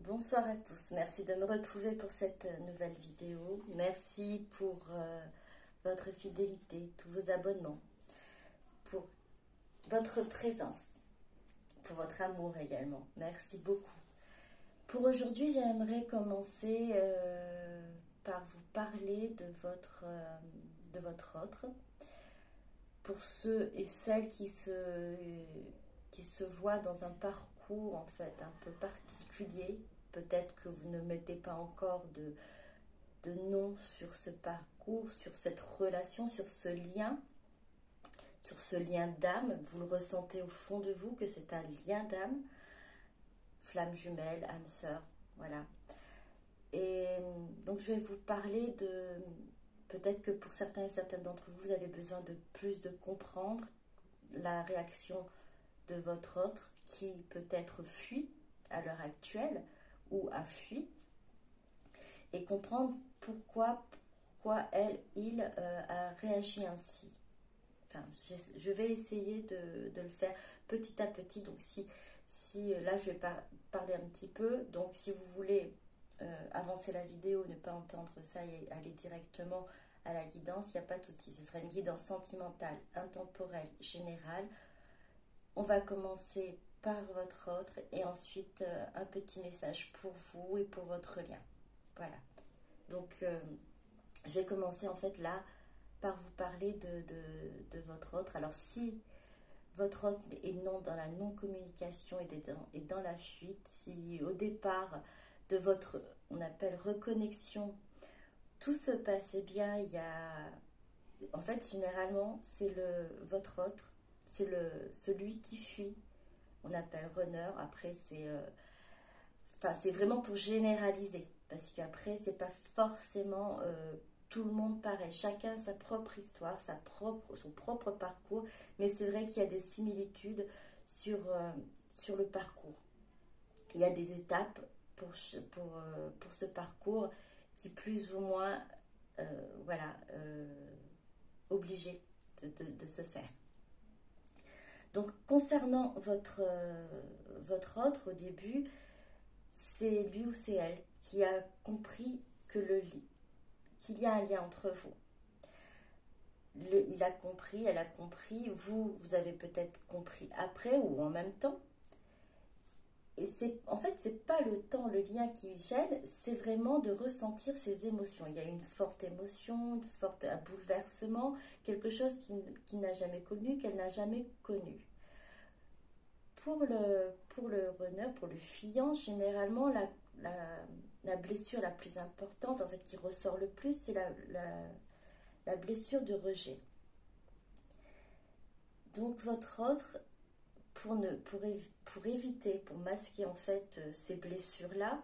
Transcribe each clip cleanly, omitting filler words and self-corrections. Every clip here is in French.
Bonsoir à tous, merci de me retrouver pour cette nouvelle vidéo. Merci pour votre fidélité, tous vos abonnements, pour votre présence, pour votre amour également. Merci beaucoup. Pour aujourd'hui, j'aimerais commencer par vous parler de votre autre. Pour ceux et celles qui se voient dans un parcours en fait un peu particulier, peut-être que vous ne mettez pas encore de nom sur ce parcours, sur cette relation, sur ce lien d'âme. Vous le ressentez au fond de vous que c'est un lien d'âme, flamme jumelle, âme sœur, voilà. Et donc je vais vous parler de... Peut-être que pour certains et certaines d'entre vous, vous avez besoin de plus de comprendre la réaction de votre autre qui peut-être fuit à l'heure actuelle ou a fui, et comprendre pourquoi il a réagi ainsi. Enfin, je vais essayer de le faire petit à petit. Donc si là je vais parler un petit peu, donc si vous voulez avancer la vidéo, ne pas entendre ça et aller directement à la guidance, il n'y a pas de souci. Ce sera une guidance sentimentale, intemporelle, générale. On va commencer par votre autre et ensuite un petit message pour vous et pour votre lien. Voilà. Donc je vais commencer en fait là par vous parler de votre autre. Alors si votre autre est non dans la non-communication et dans la fuite, si au départ de votre, on appelle reconnexion, tout se passait bien, il y a... En fait, généralement, c'est votre autre, c'est celui qui fuit. On appelle runner. Après, c'est vraiment pour généraliser. Parce qu'après, c'est pas forcément tout le monde pareil. Chacun a sa propre histoire, son propre parcours. Mais c'est vrai qu'il y a des similitudes sur le parcours. Il y a des étapes pour ce parcours qui plus ou moins voilà, obligé de se faire. Donc concernant votre autre au début, c'est lui ou c'est elle qui a compris qu'il y a un lien entre vous. Il a compris, elle a compris, vous avez peut-être compris après ou en même temps. Et en fait, c'est pas le temps, le lien qui gêne, c'est vraiment de ressentir ses émotions. Il y a une forte émotion, un bouleversement, quelque chose qu'il n'a jamais connu, qu'elle n'a jamais connu. Pour le runner, pour le fuyant, généralement, la blessure la plus importante, en fait, qui ressort le plus, c'est la blessure de rejet. Donc, votre autre, pour éviter, pour masquer en fait ces blessures-là,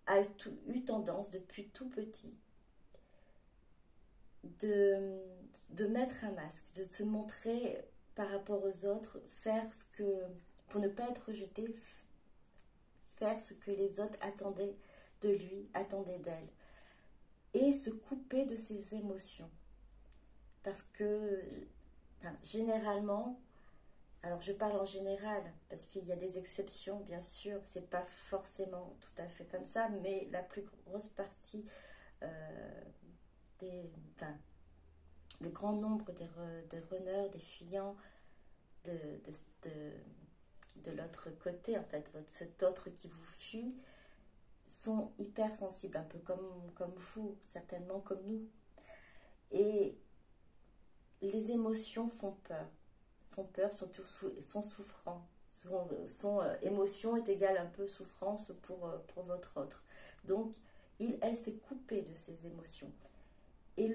a eu tendance depuis tout petit de mettre un masque, de se montrer par rapport aux autres, pour ne pas être rejeté, faire ce que les autres attendaient de lui, attendaient d'elle, et se couper de ses émotions. Parce que, généralement, alors je parle en général, parce qu'il y a des exceptions, bien sûr, c'est pas forcément tout à fait comme ça, mais la plus grosse partie le grand nombre de runners, des fuyants de l'autre côté, en fait, cet autre qui vous fuit, sont hyper sensibles, un peu comme vous, certainement comme nous. Et les émotions font peur, sont souffrants. Son émotion est égale un peu souffrance pour votre autre. Donc, elle s'est coupée de ses émotions. Et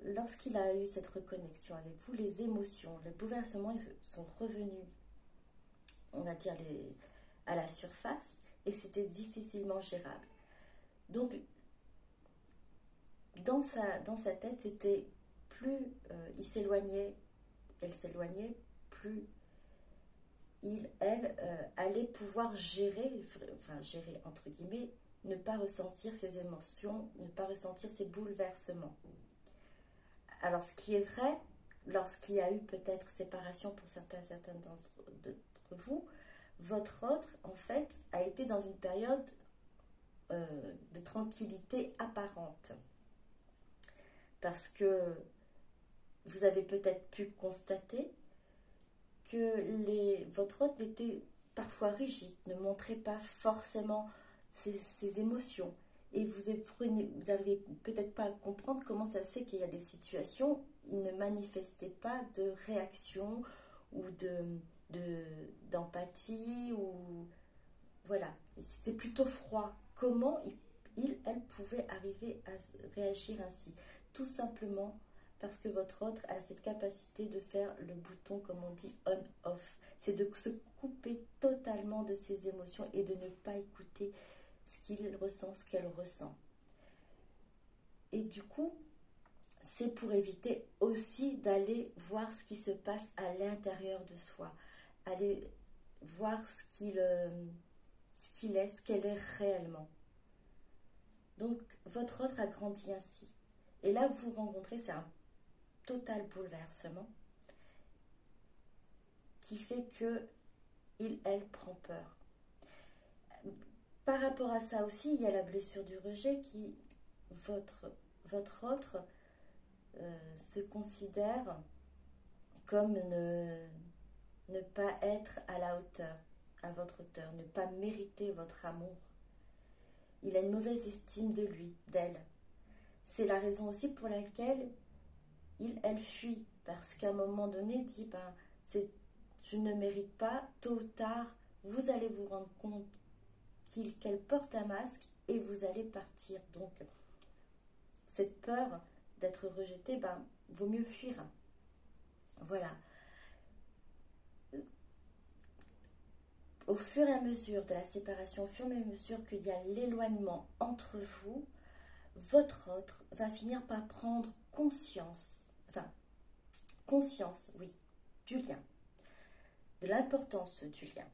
lorsqu'il a eu cette reconnexion avec vous, les émotions, les bouleversements sont revenus, on va dire, à la surface, et c'était difficilement gérable. Donc, dans sa tête, c'était plus il s'éloignait, elle s'éloignait, plus elle allait pouvoir gérer entre guillemets, ne pas ressentir ses émotions, ne pas ressentir ses bouleversements. Alors, ce qui est vrai, lorsqu'il y a eu peut-être séparation pour certaines d'entre vous, votre autre, en fait, a été dans une période de tranquillité apparente. Parce que vous avez peut-être pu constater que votre hôte était parfois rigide, ne montrait pas forcément ses émotions. Et vous n'arrivez peut-être pas à comprendre comment ça se fait qu'il y a des situations, il ne manifestait pas de réaction ou d'empathie, ou voilà, c'était plutôt froid. Comment elle pouvait arriver à réagir ainsi? Tout simplement parce que votre autre a cette capacité de faire le bouton, comme on dit, on-off. C'est de se couper totalement de ses émotions et de ne pas écouter ce qu'il ressent, ce qu'elle ressent. Et du coup, c'est pour éviter aussi d'aller voir ce qui se passe à l'intérieur de soi, aller voir ce qu'il est, ce qu'elle est réellement. Donc, votre autre a grandi ainsi. Et là, vous rencontrez, c'est un total bouleversement qui fait que elle prend peur. Par rapport à ça aussi, il y a la blessure du rejet qui, votre autre se considère comme ne pas être à la hauteur, à votre hauteur, ne pas mériter votre amour. Il a une mauvaise estime de lui, d'elle. C'est la raison aussi pour laquelle elle fuit, parce qu'à un moment donné, dit, je ne mérite pas, tôt ou tard, vous allez vous rendre compte qu'elle porte un masque et vous allez partir. Donc, cette peur d'être rejeté, vaut mieux fuir. Voilà. Au fur et à mesure de la séparation, au fur et à mesure qu'il y a l'éloignement entre vous, votre autre va finir par prendre conscience, oui, du lien, de l'importance du lien.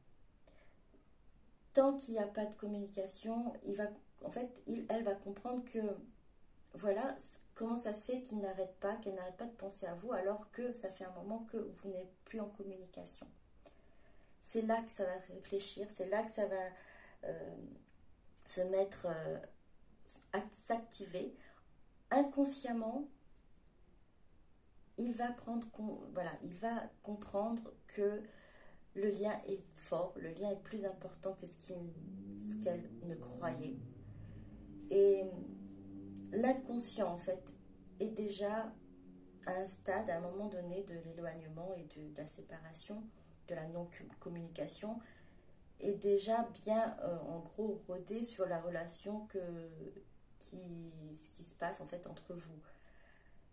Tant qu'il n'y a pas de communication, elle va comprendre que, voilà, comment ça se fait qu'elle n'arrête pas de penser à vous alors que ça fait un moment que vous n'êtes plus en communication. C'est là que ça va réfléchir, c'est là que ça va se mettre, s'activer. Inconsciemment, il va comprendre que le lien est fort, le lien est plus important que ce qu'elle ne croyait. Et l'inconscient, en fait, est déjà à un stade, à un moment donné de l'éloignement et de la séparation, de la non-communication, est déjà bien, en gros, rodé sur la relation ce qui se passe, en fait, entre vous.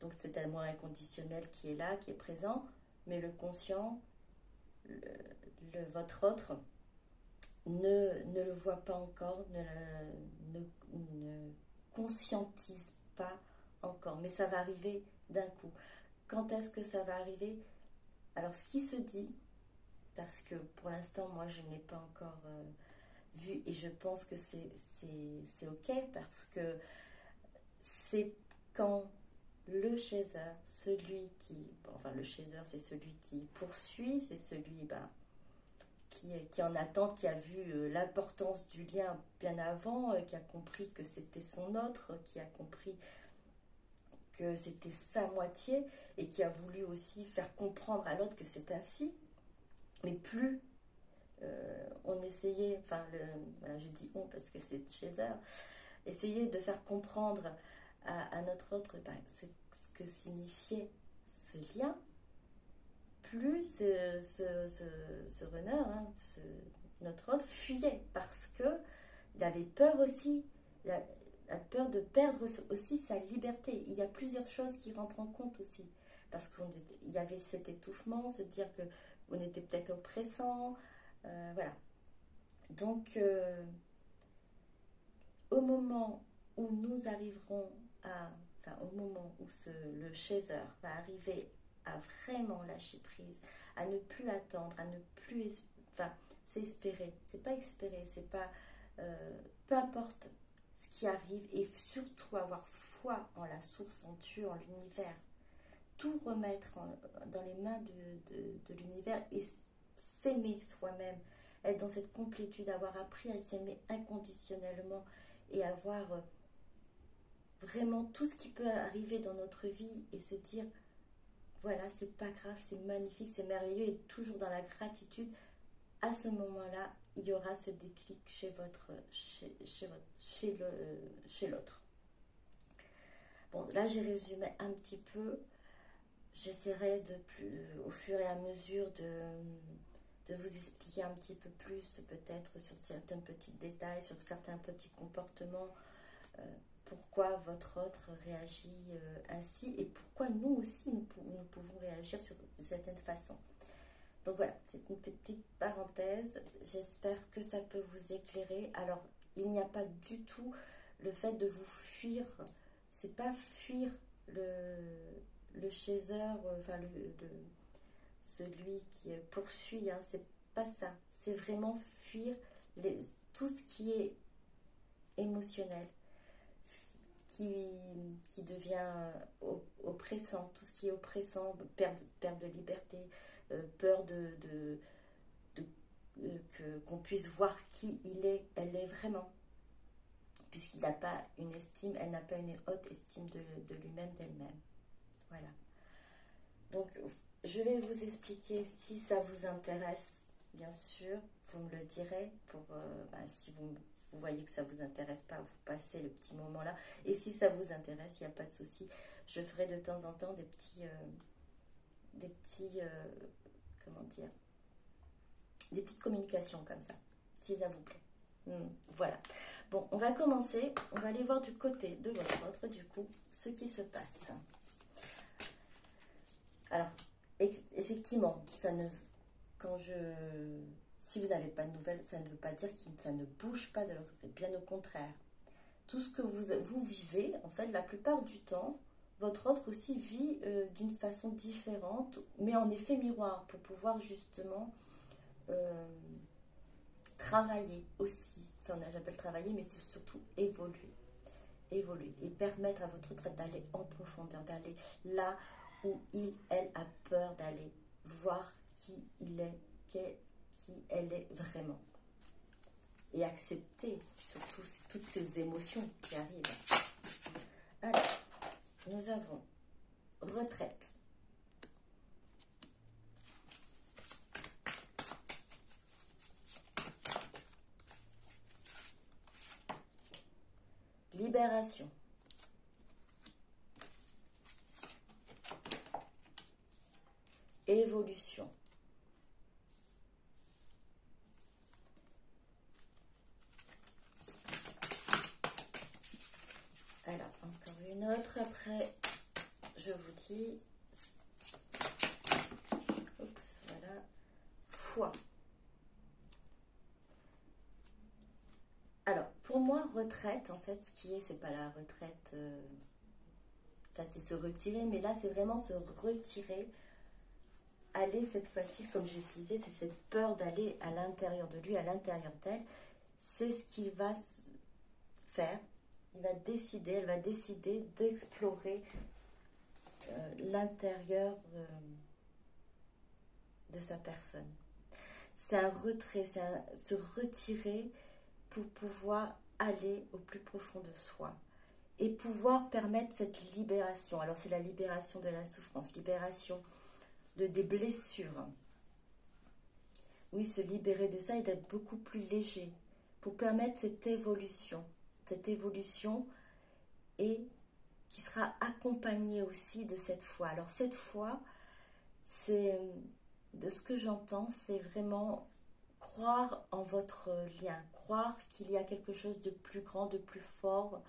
Donc, c'est un amour inconditionnel qui est là, qui est présent, mais le conscient, votre autre, ne le voit pas encore, ne conscientise pas encore. Mais ça va arriver d'un coup. Quand est-ce que ça va arriver? Alors, ce qui se dit, parce que pour l'instant, moi, je n'ai pas encore vu, et je pense que c'est OK, parce que c'est quand le chaser, le chaser, c'est celui qui poursuit, c'est celui qui en attend, qui a vu l'importance du lien bien avant, qui a compris que c'était son autre, qui a compris que c'était sa moitié, et qui a voulu aussi faire comprendre à l'autre que c'est ainsi. Mais plus on essayait, je dis on parce que c'est chaser, essayer de faire comprendre à notre autre ce que signifiait ce lien, plus ce runner, notre autre, fuyait parce que il avait peur aussi, la peur de perdre aussi sa liberté. Il y a plusieurs choses qui rentrent en compte aussi, parce qu'il y avait cet étouffement, se dire que on était peut-être oppressant, voilà. Donc, au moment où nous arriverons au moment où le chaser va arriver à vraiment lâcher prise, à ne plus attendre, à ne plus, c'est espérer, c'est pas espérer, c'est pas, peu importe ce qui arrive, et surtout avoir foi en la source, en Dieu, en l'univers, tout remettre dans les mains de l'univers et s'aimer soi-même, être dans cette complétude, avoir appris à s'aimer inconditionnellement et avoir vraiment tout ce qui peut arriver dans notre vie et se dire, voilà, c'est pas grave, c'est magnifique, c'est merveilleux, et toujours dans la gratitude, à ce moment-là, il y aura ce déclic chez l'autre. Bon, là, j'ai résumé un petit peu. J'essaierai au fur et à mesure de vous expliquer un petit peu plus, peut-être sur certains petits détails, sur certains petits comportements, pourquoi votre autre réagit ainsi et pourquoi nous aussi nous pouvons réagir de certaines façons. Donc voilà, c'est une petite parenthèse. J'espère que ça peut vous éclairer. Alors, il n'y a pas du tout le fait de vous fuir. C'est pas fuir le chaser, enfin celui qui poursuit. Hein, c'est pas ça. C'est vraiment fuir tout ce qui est émotionnel, qui devient oppressant, tout ce qui est oppressant, perte de liberté, peur qu'on puisse voir qui elle est vraiment, puisqu'il n'a pas une estime, elle n'a pas une haute estime de lui-même, d'elle-même. Voilà. Donc, je vais vous expliquer si ça vous intéresse, bien sûr, vous me le direz, si vous voyez que ça ne vous intéresse pas, vous passez le petit moment là, et si ça vous intéresse, il n'y a pas de souci, je ferai de temps en temps des petits comment dire, des petites communications comme ça, si ça vous plaît. Voilà. Bon, on va commencer. On va aller voir du côté de votre autre, du coup, ce qui se passe. Alors, effectivement, si vous n'avez pas de nouvelles, ça ne veut pas dire que ça ne bouge pas de l'autre côté. Bien au contraire. Tout ce que vous vivez, en fait, la plupart du temps, votre autre aussi vit d'une façon différente, mais en effet miroir, pour pouvoir justement travailler aussi. Enfin, j'appelle travailler, mais c'est surtout évoluer et permettre à votre autre d'aller en profondeur, d'aller là où elle a peur d'aller, voir qui il est, qui elle est vraiment. Et accepter surtout toutes ces émotions qui arrivent. Alors, nous avons retraite. Libération. Évolution. Alors, encore une autre. Après, je vous dis... Oups, voilà. Foi. Alors, pour moi, retraite, en fait, c'est pas la retraite... c'est se retirer, mais là, c'est vraiment se retirer. Aller, cette fois-ci, comme je disais, c'est cette peur d'aller à l'intérieur de lui, à l'intérieur d'elle. C'est ce qu'il va faire. Elle va décider d'explorer l'intérieur de sa personne. C'est un retrait, se retirer pour pouvoir aller au plus profond de soi et pouvoir permettre cette libération. Alors c'est la libération de la souffrance, libération des blessures. Oui, se libérer de ça et d'être beaucoup plus léger pour permettre cette évolution et qui sera accompagnée aussi de cette foi. Alors cette foi, c'est, de ce que j'entends, c'est vraiment croire en votre lien, croire qu'il y a quelque chose de plus grand, de plus fort,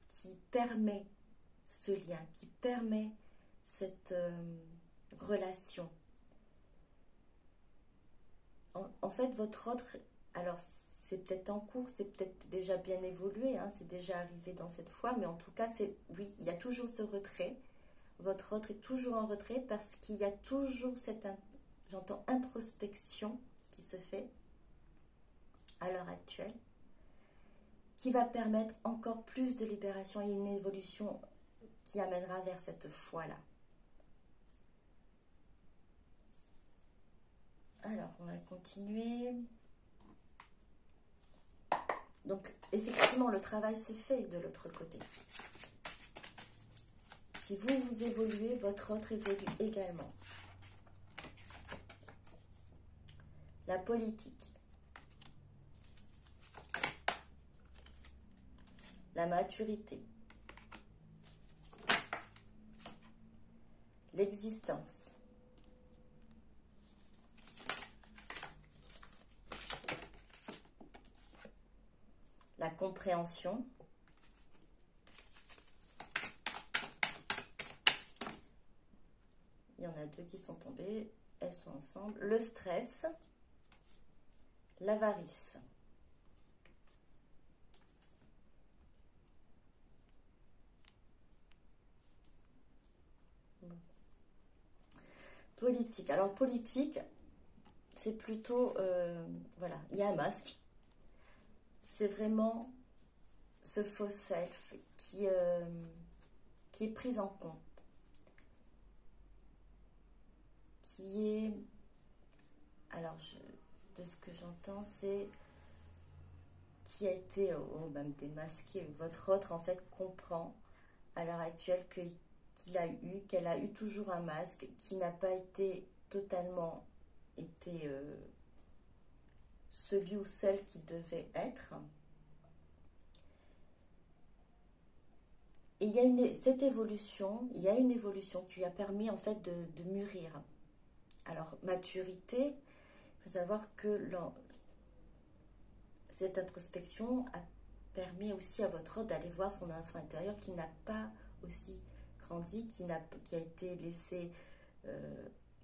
qui permet ce lien, qui permet cette relation. En fait, votre autre, alors c'est peut-être en cours, c'est peut-être déjà bien évolué, hein, c'est déjà arrivé dans cette foi, mais en tout cas, oui, il y a toujours ce retrait. Votre autre est toujours en retrait parce qu'il y a toujours cette, j'entends, introspection qui se fait à l'heure actuelle, qui va permettre encore plus de libération et une évolution qui amènera vers cette foi-là. Alors, on va continuer. Donc, effectivement, le travail se fait de l'autre côté. Si vous, vous évoluez, votre autre évolue également. La politique. La maturité. L'existence. La compréhension. Il y en a deux qui sont tombées, elles sont ensemble. Le stress, l'avarice. Politique. Alors, politique, c'est plutôt, voilà, il y a un masque. C'est vraiment ce faux self qui est pris en compte. Qui est, alors de ce que j'entends, c'est qui a été même démasqué. Votre autre en fait comprend à l'heure actuelle qu'elle a eu toujours un masque qui n'a pas été totalement celui ou celle qu'il devait être. Et il y a cette évolution, il y a une évolution qui lui a permis en fait de mûrir. Alors, maturité, il faut savoir que cette introspection a permis aussi à votre autre d'aller voir son enfant intérieur qui n'a pas aussi grandi, qui a été laissé,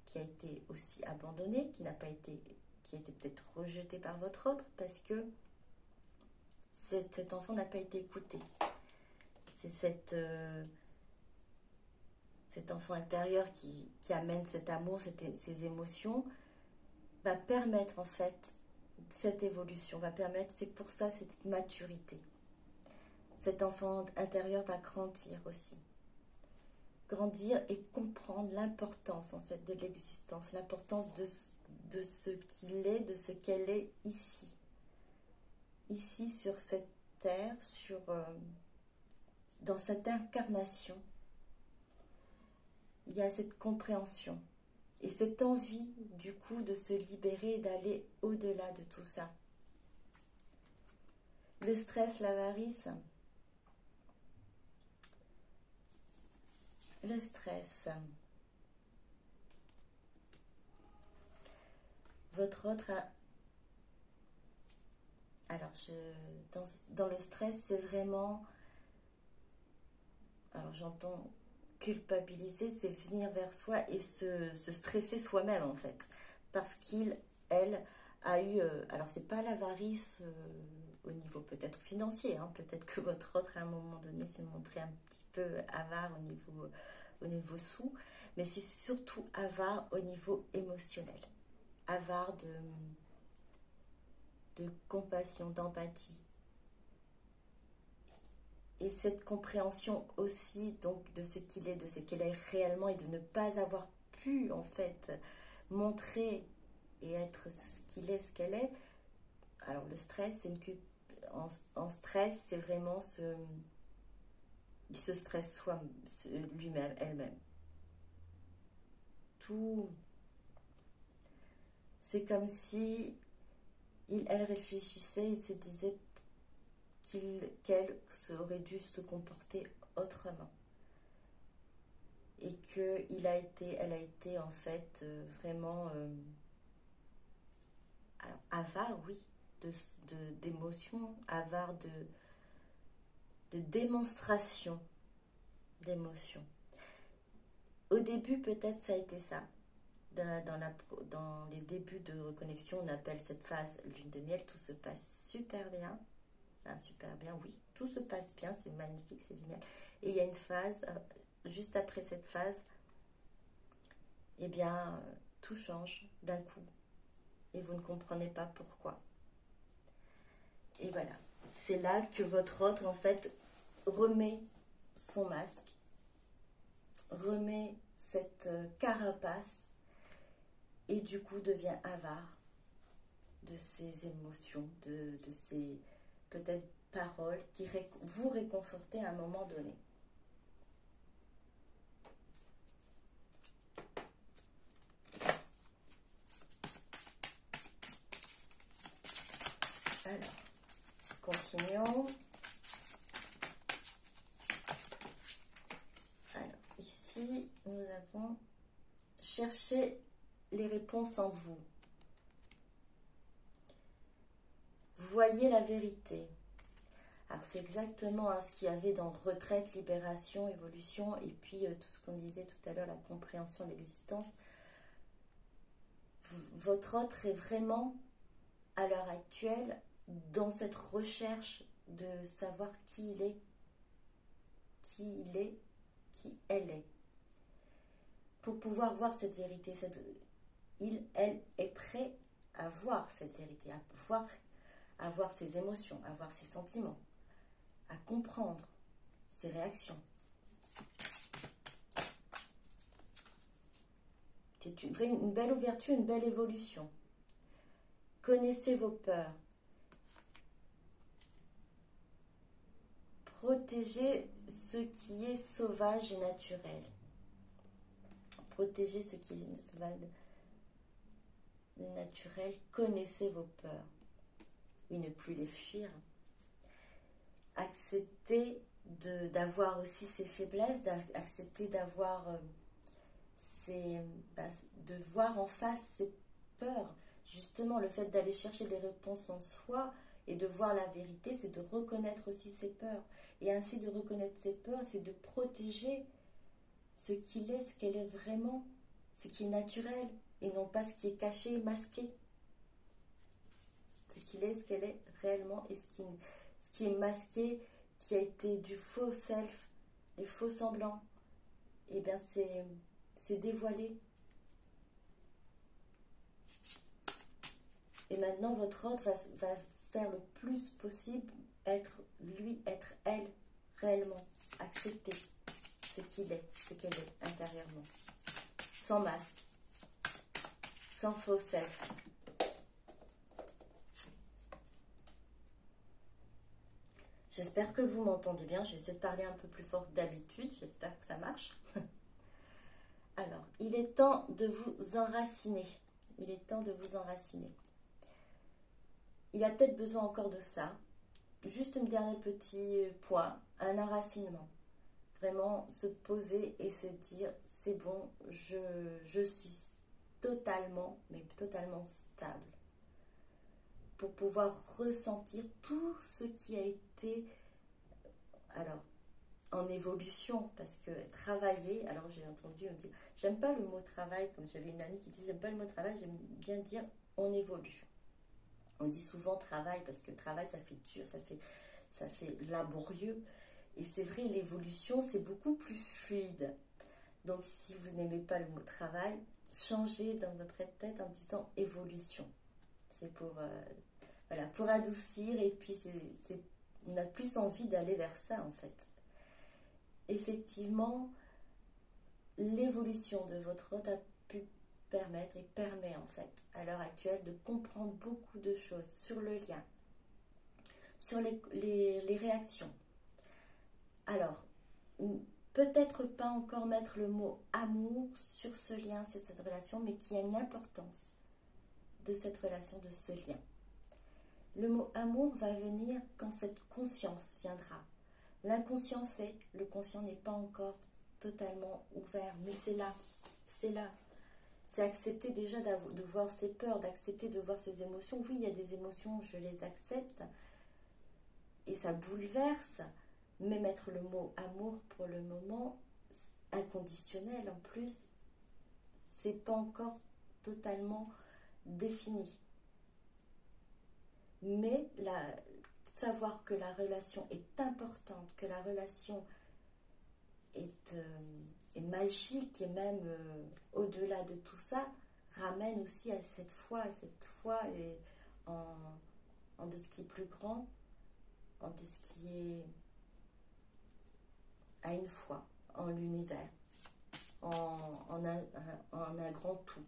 qui a été aussi abandonné, qui a été peut-être rejeté par votre autre parce que cet enfant n'a pas été écouté. C'est cet enfant intérieur qui amène cet amour, ces émotions, va permettre en fait cette évolution, c'est pour ça cette maturité. Cet enfant intérieur va grandir aussi. Grandir et comprendre l'importance en fait de l'existence, l'importance de ce qu'il est, de ce qu'elle est ici. Ici sur cette terre, dans cette incarnation. Il y a cette compréhension et cette envie du coup de se libérer et d'aller au-delà de tout ça. Le stress, l'avarice. Le stress. Votre autre a... Alors, dans le stress, c'est vraiment... Alors, j'entends culpabiliser, c'est venir vers soi et se stresser soi-même, en fait. Parce elle, a eu... alors, c'est pas l'avarice au niveau peut-être financier, hein, peut-être que votre autre, à un moment donné, s'est montré un petit peu avare au niveau sous, mais c'est surtout avare au niveau émotionnel. Avare de compassion, d'empathie. Et cette compréhension aussi donc de ce qu'il est, de ce qu'elle est réellement et de ne pas avoir pu en fait montrer et être ce qu'il est, ce qu'elle est. Alors le stress, en stress, c'est vraiment il se stresse lui-même, elle-même. Tout, c'est comme si elle réfléchissait et se disait qu'elle aurait dû se comporter autrement. Et qu'elle a été en fait vraiment alors, avare, oui, d'émotions, avare de démonstration d'émotions. Au début, peut-être ça a été ça. Dans les débuts de reconnexion, on appelle cette phase lune de miel, tout se passe super bien. Super bien, oui, tout se passe bien, c'est magnifique, c'est génial. Et il y a une phase, juste après cette phase, eh bien, tout change d'un coup. Et vous ne comprenez pas pourquoi. Et voilà, c'est là que votre autre, en fait, remet son masque, remet cette carapace, et du coup devient avare de ses émotions, de ses... peut-être paroles qui vous réconforter à un moment donné. Alors, continuons. Alors, ici, nous avons cherché les réponses en vous. Vous voyez la vérité. Alors, c'est exactement ce qu'il y avait dans retraite, libération, évolution, et puis tout ce qu'on disait tout à l'heure, la compréhension de l'existence. Votre autre est vraiment, à l'heure actuelle, dans cette recherche de savoir qui il est, qui elle est. Pour pouvoir voir cette vérité, elle est prêt à voir cette vérité, à voir ses émotions, à voir ses sentiments, à comprendre ses réactions. C'est une belle ouverture, une belle évolution. Connaissez vos peurs. Protégez ce qui est sauvage et naturel. Protégez ce qui est sauvage et naturel. Connaissez vos peurs. Oui, ne plus les fuir. Acceptez d'avoir aussi ses faiblesses, d'accepter d'avoir de voir en face ses peurs. Justement, le fait d'aller chercher des réponses en soi et de voir la vérité, c'est de reconnaître aussi ses peurs. Et ainsi de reconnaître ses peurs, c'est de protéger ce qu'il est, ce qu'elle est vraiment, ce qui est naturel, et non pas ce qui est caché et masqué. Ce qu'il est, ce qu'elle est réellement, et ce qui est masqué, qui a été du faux self, les faux semblants, et bien c'est dévoilé. Et maintenant, votre autre va faire le plus possible, être lui, être elle, réellement, accepter ce qu'il est, ce qu'elle est intérieurement, sans masque, sans faux self. J'espère que vous m'entendez bien, j'essaie de parler un peu plus fort que d'habitude, j'espère que ça marche. Alors, il est temps de vous enraciner, il est temps de vous enraciner. Il a peut-être besoin encore de ça. Juste un dernier petit point, un enracinement. Vraiment se poser et se dire, c'est bon, je suis totalement, mais totalement stable. Pour pouvoir ressentir tout ce qui a été, alors, en évolution, parce que travailler, alors j'ai entendu, on dit, j'aime pas le mot travail, comme j'avais une amie qui dit, j'aime pas le mot travail, j'aime bien dire, on évolue. On dit souvent travail parce que travail, ça fait dur, ça fait laborieux. Et c'est vrai, l'évolution, c'est beaucoup plus fluide. Donc, si vous n'aimez pas le mot travail, changez dans votre tête en disant évolution. C'est pour, voilà, pour adoucir et puis on a plus envie d'aller vers ça, en fait. Effectivement, l'évolution de votre hôte a pu permettre et permet en fait à l'heure actuelle de comprendre beaucoup de choses sur le lien, sur les réactions. Alors, peut-être pas encore mettre le mot amour sur ce lien, sur cette relation, mais qu'il y a une importance de cette relation, de ce lien. Le mot amour va venir quand cette conscience viendra. L'inconscient c'est, le conscient n'est pas encore totalement ouvert, mais c'est là, c'est là. C'est accepter déjà de voir ses peurs, d'accepter de voir ses émotions. Oui, il y a des émotions, je les accepte. Et ça bouleverse. Mais mettre le mot amour pour le moment, inconditionnel en plus, c'est pas encore totalement défini. Mais savoir que la relation est importante, que la relation est magique et même au-delà de tout ça, ramène aussi à cette foi et en de ce qui est plus grand, en de ce qui est à une foi, en l'univers, en un grand tout.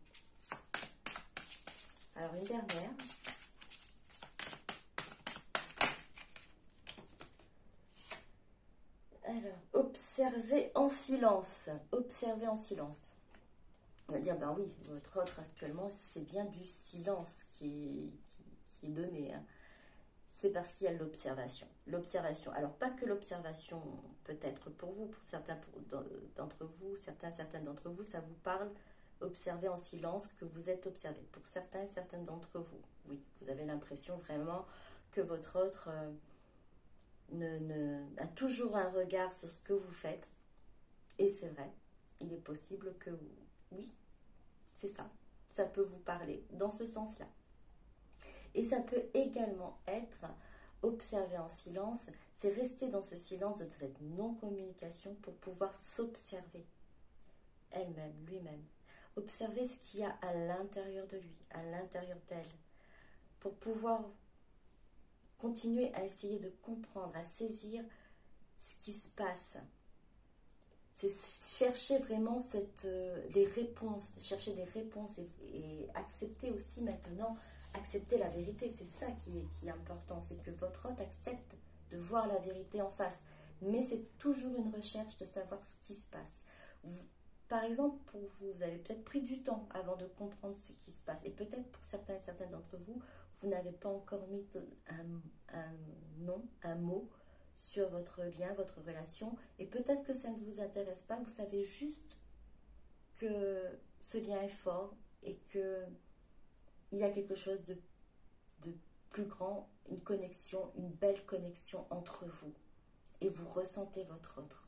Alors une dernière. Alors, observez en silence. Observez en silence. On va dire, ben oui, votre autre actuellement, c'est bien du silence qui est donné, hein. C'est parce qu'il y a l'observation. L'observation, alors pas que l'observation peut-être pour vous, pour certains d'entre vous, certaines d'entre vous, ça vous parle, observer en silence, que vous êtes observé. Pour certains et certaines d'entre vous, oui, vous avez l'impression vraiment que votre autre a toujours un regard sur ce que vous faites. Et c'est vrai, il est possible que oui, c'est ça. Ça peut vous parler dans ce sens-là. Et ça peut également être observer en silence, c'est rester dans ce silence, de cette non-communication pour pouvoir s'observer elle-même, lui-même. Observer ce qu'il y a à l'intérieur de lui, à l'intérieur d'elle, pour pouvoir continuer à essayer de comprendre, à saisir ce qui se passe. C'est chercher vraiment les réponses, chercher des réponses et accepter aussi maintenant, accepter la vérité. C'est ça qui est important, c'est que votre hôte accepte de voir la vérité en face. Mais c'est toujours une recherche de savoir ce qui se passe. Par exemple, pour vous, vous avez peut-être pris du temps avant de comprendre ce qui se passe. Et peut-être pour certains et certaines d'entre vous, vous n'avez pas encore mis un nom, un mot sur votre lien, votre relation. Et peut-être que ça ne vous intéresse pas, vous savez juste que ce lien est fort et qu'il y a quelque chose de plus grand, une connexion, une belle connexion entre vous. Et vous ressentez votre autre.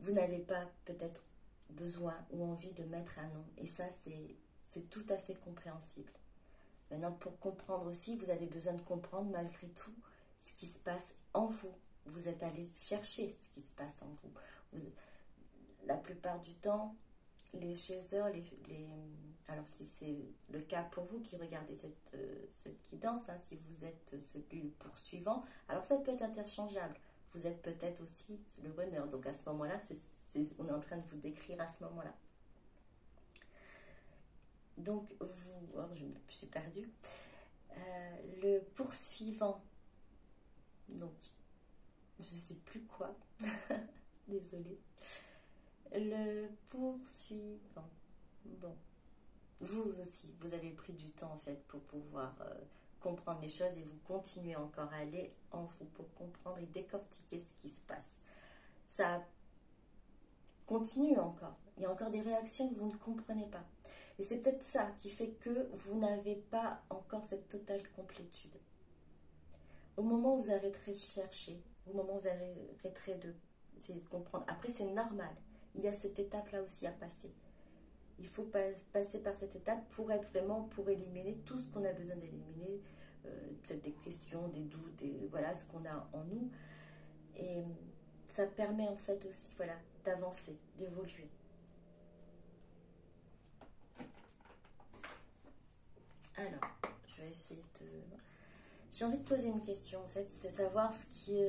Vous n'avez pas peut-être besoin ou envie de mettre un nom. Et ça, c'est tout à fait compréhensible. Maintenant, pour comprendre aussi, vous avez besoin de comprendre malgré tout ce qui se passe en vous. Vous êtes allé chercher ce qui se passe en vous. La plupart du temps, les chasseurs, alors si c'est le cas pour vous qui regardez cette guidance, hein, si vous êtes celui le poursuivant, alors ça peut être interchangeable. Vous êtes peut-être aussi le runner. Donc à ce moment-là, on est en train de vous décrire à ce moment-là. Donc je me suis perdue. Le poursuivant, donc je ne sais plus quoi. Désolée. Le poursuivant. Bon, vous aussi, vous avez pris du temps en fait pour pouvoir comprendre les choses et vous continuez encore à aller en vous pour comprendre et décortiquer ce qui se passe. Ça continue encore. Il y a encore des réactions que vous ne comprenez pas. Et c'est peut-être ça qui fait que vous n'avez pas encore cette totale complétude. Au moment où vous arrêterez de chercher, au moment où vous arrêterez d'essayer de comprendre, après c'est normal. Il y a cette étape-là aussi à passer. Il faut passer par cette étape pour être vraiment, pour éliminer tout ce qu'on a besoin d'éliminer, peut-être des questions, des doutes, voilà ce qu'on a en nous. Et ça permet en fait aussi, voilà, d'avancer, d'évoluer. Alors, je vais essayer de... J'ai envie de poser une question en fait, c'est savoir ce qui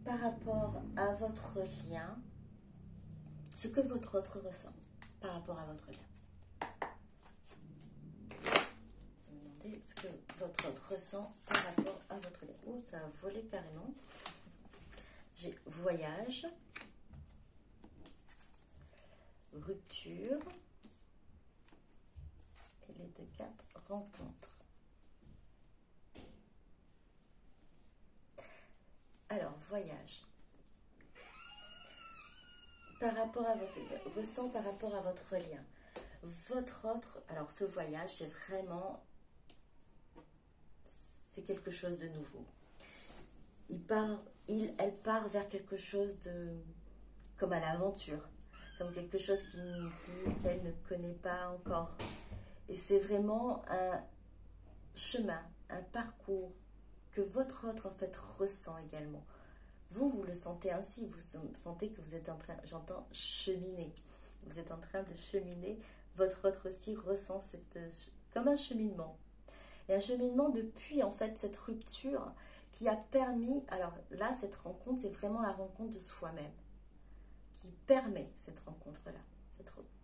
par rapport à votre lien, ce que votre autre ressent par rapport à votre lien. Demandez ce que votre autre ressent par rapport à votre lien. Oh, ça a volé carrément. J'ai voyage, rupture, et les deux cartes rencontre. Alors, voyage. Par rapport à votre ressent par rapport à votre lien. Votre autre, alors ce voyage, c'est vraiment, c'est quelque chose de nouveau. Elle part vers quelque chose de, comme à l'aventure, comme quelque chose qu'elle ne connaît pas encore. Et c'est vraiment un chemin, un parcours que votre autre en fait ressent également. Vous le sentez ainsi, vous sentez que vous êtes en train, j'entends cheminer. Vous êtes en train de cheminer, votre autre aussi ressent comme un cheminement. Et un cheminement depuis en fait cette rupture qui a permis, alors là cette rencontre c'est vraiment la rencontre de soi-même qui permet cette rencontre-là,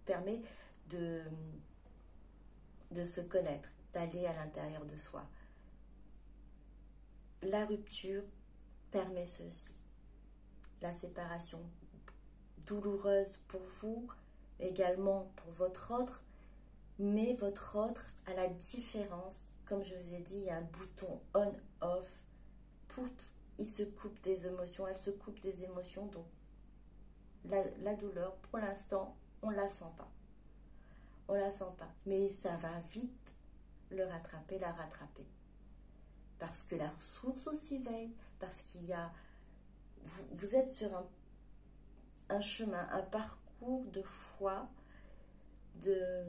permet de se connaître, d'aller à l'intérieur de soi. La rupture permet ceci. la séparation douloureuse pour vous, également pour votre autre, mais votre autre, à la différence, comme je vous ai dit, il y a un bouton on-off, pouf, il se coupe des émotions, elle se coupe des émotions, donc la douleur, pour l'instant, on ne la sent pas. On ne la sent pas, mais ça va vite le rattraper, la rattraper. Parce que la ressource aussi veille, parce qu'il y a... Vous êtes sur un chemin, un parcours de foi, de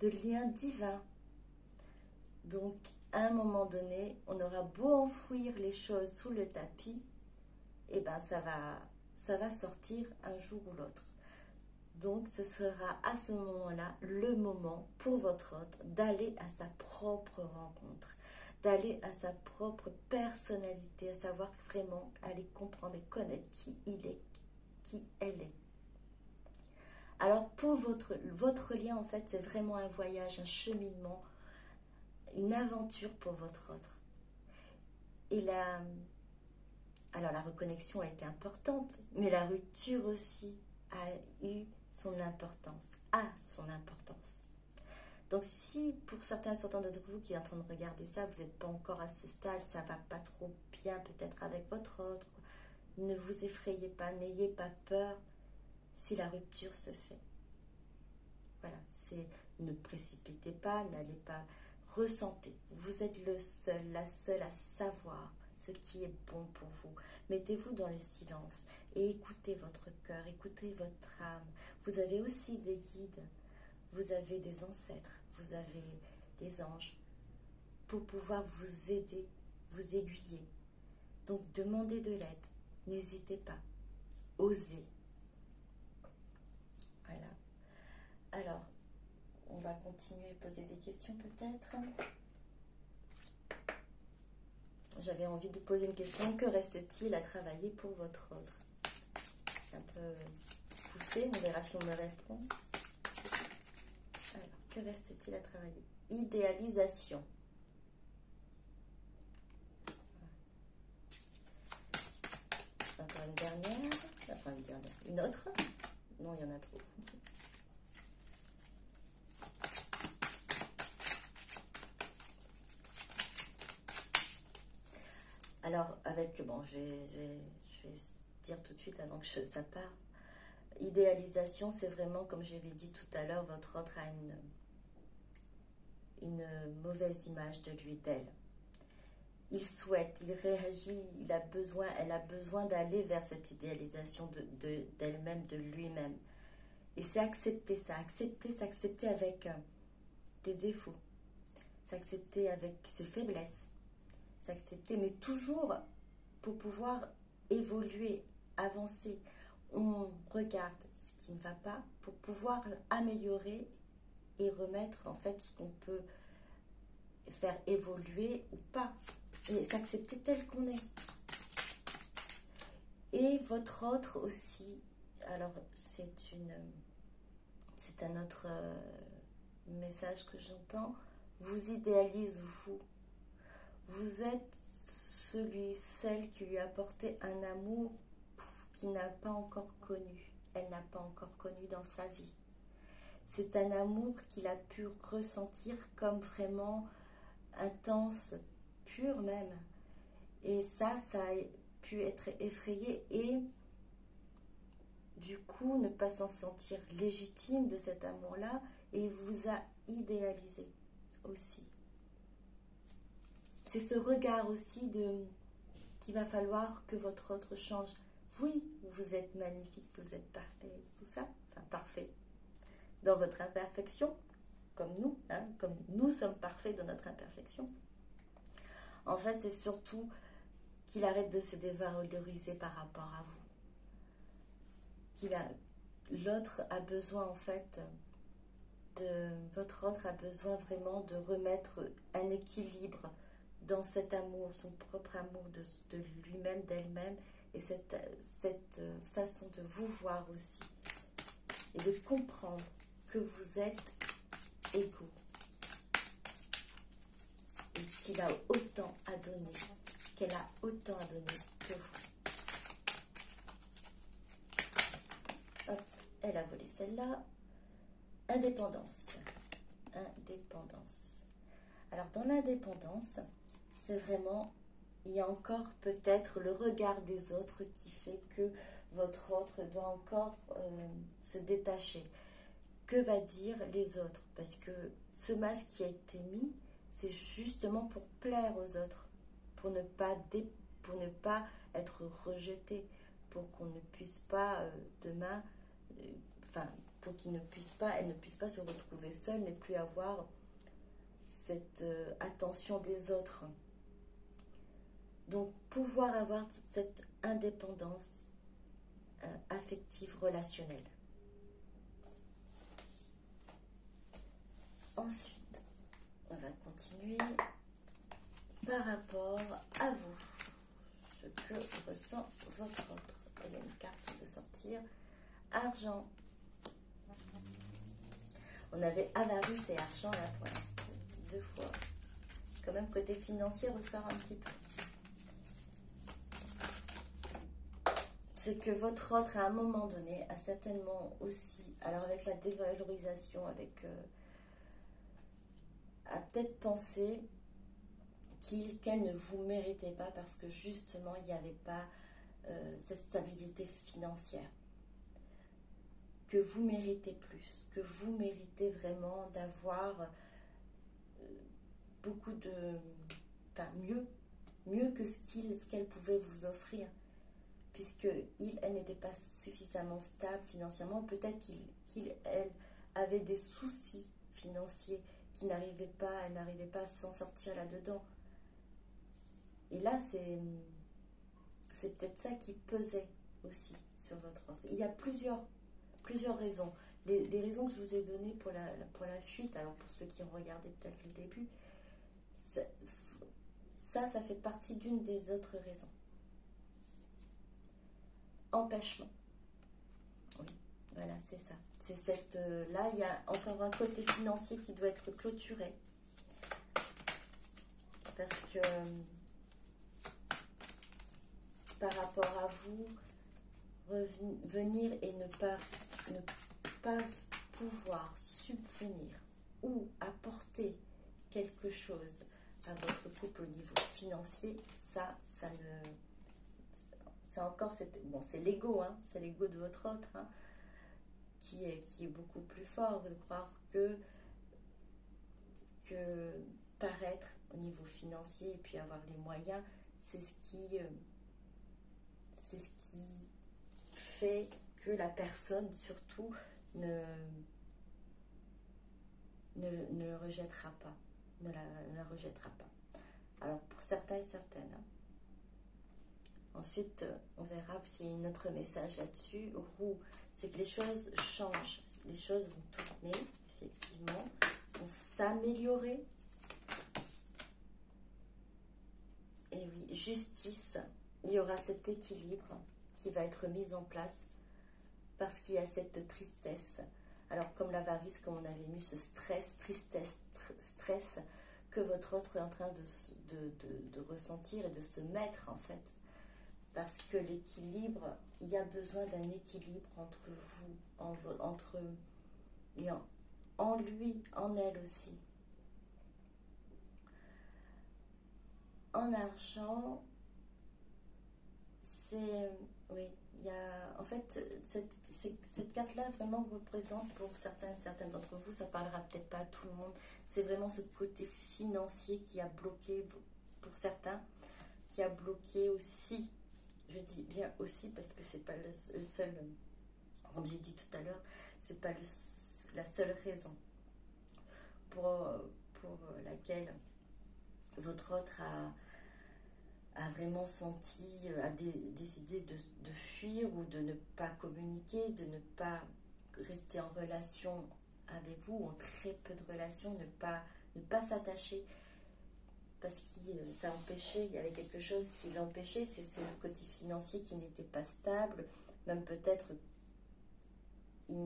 lien divin. Donc, à un moment donné, on aura beau enfouir les choses sous le tapis, et ben ça va sortir un jour ou l'autre. Donc, ce sera à ce moment-là le moment pour votre autre d'aller à sa propre rencontre, d'aller à sa propre personnalité, à savoir vraiment aller comprendre et connaître qui il est, qui elle est. Alors, pour votre lien, en fait, c'est vraiment un voyage, un cheminement, une aventure pour votre autre. Et alors la reconnexion a été importante, mais la rupture aussi a eu son importance, Donc si pour certains d'entre vous qui est en train de regarder ça, vous n'êtes pas encore à ce stade, ça va pas trop bien peut-être avec votre autre, ne vous effrayez pas, n'ayez pas peur si la rupture se fait. Voilà, ne précipitez pas, n'allez pas, ressentez. Vous êtes le seul, la seule à savoir ce qui est bon pour vous. Mettez-vous dans le silence et écoutez votre cœur, écoutez votre âme. Vous avez aussi des guides, vous avez des ancêtres, vous avez les anges pour pouvoir vous aider, vous aiguiller. Donc demandez de l'aide, n'hésitez pas, osez. Voilà. Alors, on va continuer à poser des questions peut-être. J'avais envie de poser une question. Que reste-t-il à travailler pour votre autre? C'est un peu poussé, on verra si on me répond. Alors, que reste-t-il à travailler? Idéalisation. Encore une dernière. Enfin, une autre. Non, il y en a trop. Alors, je vais dire tout de suite avant que ça parte. Idéalisation, c'est vraiment, comme je l'ai dit tout à l'heure, votre autre a une mauvaise image de lui, d'elle. Il souhaite, il réagit, elle a besoin d'aller vers cette idéalisation d'elle-même, de lui-même. Et c'est accepter ça, s'accepter avec des défauts, s'accepter avec ses faiblesses, s'accepter, mais toujours pour pouvoir évoluer, avancer. On regarde ce qui ne va pas pour pouvoir améliorer et remettre en fait ce qu'on peut faire évoluer ou pas. Et s'accepter tel qu'on est. Et votre autre aussi, alors c'est un autre message que j'entends, vous idéalise vous. Vous êtes celle qui lui a apporté un amour qu'il n'a pas encore connu. Elle n'a pas encore connu dans sa vie. C'est un amour qu'il a pu ressentir comme vraiment intense, pur même. Et ça a pu être effrayé et du coup ne pas s'en sentir légitime de cet amour-là, et il vous a idéalisé aussi. C'est ce regard aussi qu'il va falloir que votre autre change. Oui, vous êtes magnifique, vous êtes parfait, tout ça, enfin parfait dans votre imperfection, comme nous, comme nous sommes parfaits dans notre imperfection. En fait, c'est surtout qu'il arrête de se dévaloriser par rapport à vous. L'autre a besoin en fait votre autre a besoin vraiment de remettre un équilibre dans cet amour, son propre amour de lui-même, d'elle-même, et cette façon de vous voir aussi, et de comprendre que vous êtes égaux, et qu'il a autant à donner, qu'elle a autant à donner que vous. elle a volé celle-là. Indépendance. Indépendance. Alors, dans l'indépendance, c'est vraiment, il y a encore peut-être le regard des autres qui fait que votre autre doit encore se détacher. Que va dire les autres? Parce que ce masque qui a été mis, c'est justement pour plaire aux autres, pour ne pas être rejeté, pour qu'on ne puisse pas demain, pour qu'il ne puisse pas, elle ne puisse pas se retrouver seule, ne plus avoir cette attention des autres. Donc, pouvoir avoir cette indépendance affective, relationnelle. Ensuite, on va continuer par rapport à vous, ce que ressent votre autre. Il y a une carte qui veut sortir. Argent. On avait avarice et argent là pour l'instant, 2 fois. Quand même, côté financier ressort un petit peu. C'est que votre autre, à un moment donné, a certainement aussi, alors avec la dévalorisation, a peut-être pensé qu'elle ne vous méritait pas parce que justement, il n'y avait pas cette stabilité financière. Que vous méritez plus, que vous méritez vraiment d'avoir beaucoup de... mieux que ce qu'elle pouvait vous offrir. Puisque elle n'était pas suffisamment stable financièrement, peut-être elle avait des soucis financiers elle n'arrivait pas à s'en sortir là-dedans. Et là, c'est peut-être ça qui pesait aussi sur votre autre. Il y a plusieurs raisons. Les raisons que je vous ai données pour la fuite, alors pour ceux qui ont regardé peut-être le début, ça fait partie d'une des autres raisons. Empêchement. Oui, voilà, c'est ça. C'est là, il y a encore un côté financier qui doit être clôturé. Parce que par rapport à vous, venir et ne pas pouvoir subvenir ou apporter quelque chose à votre couple au niveau financier, c'est encore, c'est l'ego, hein, c'est l'ego de votre autre, hein, qui est beaucoup plus fort de croire que paraître au niveau financier et puis avoir les moyens, c'est ce qui fait que la personne surtout ne rejettera pas, ne la rejettera pas. Alors pour certains et certaines, hein. Ensuite, on verra s'il y a un autre message là-dessus. Roue, c'est que les choses changent, les choses vont tourner, effectivement, vont s'améliorer. Et oui, justice, il y aura cet équilibre qui va être mis en place parce qu'il y a cette tristesse. Alors, comme l'avarice, comme on avait mis ce stress, tristesse, stress que votre autre est en train de ressentir et de se mettre, en fait. Parce que l'équilibre, il y a besoin d'un équilibre entre vous, entre et en lui, en elle aussi. En argent, oui, il y a, en fait, cette carte-là vraiment représente pour certaines d'entre vous, ça parlera peut-être pas à tout le monde, c'est vraiment ce côté financier qui a bloqué, pour certains, qui a bloqué aussi. Je dis bien aussi parce que c'est pas le seul, comme j'ai dit tout à l'heure, c'est pas la seule raison pour laquelle votre autre a vraiment senti, a décidé de fuir ou de ne pas communiquer, de ne pas rester en relation avec vous, ou en très peu de relations, ne pas s'attacher. Parce que ça empêchait, il y avait quelque chose qui l'empêchait, c'est le côté financier qui n'était pas stable, même peut-être elle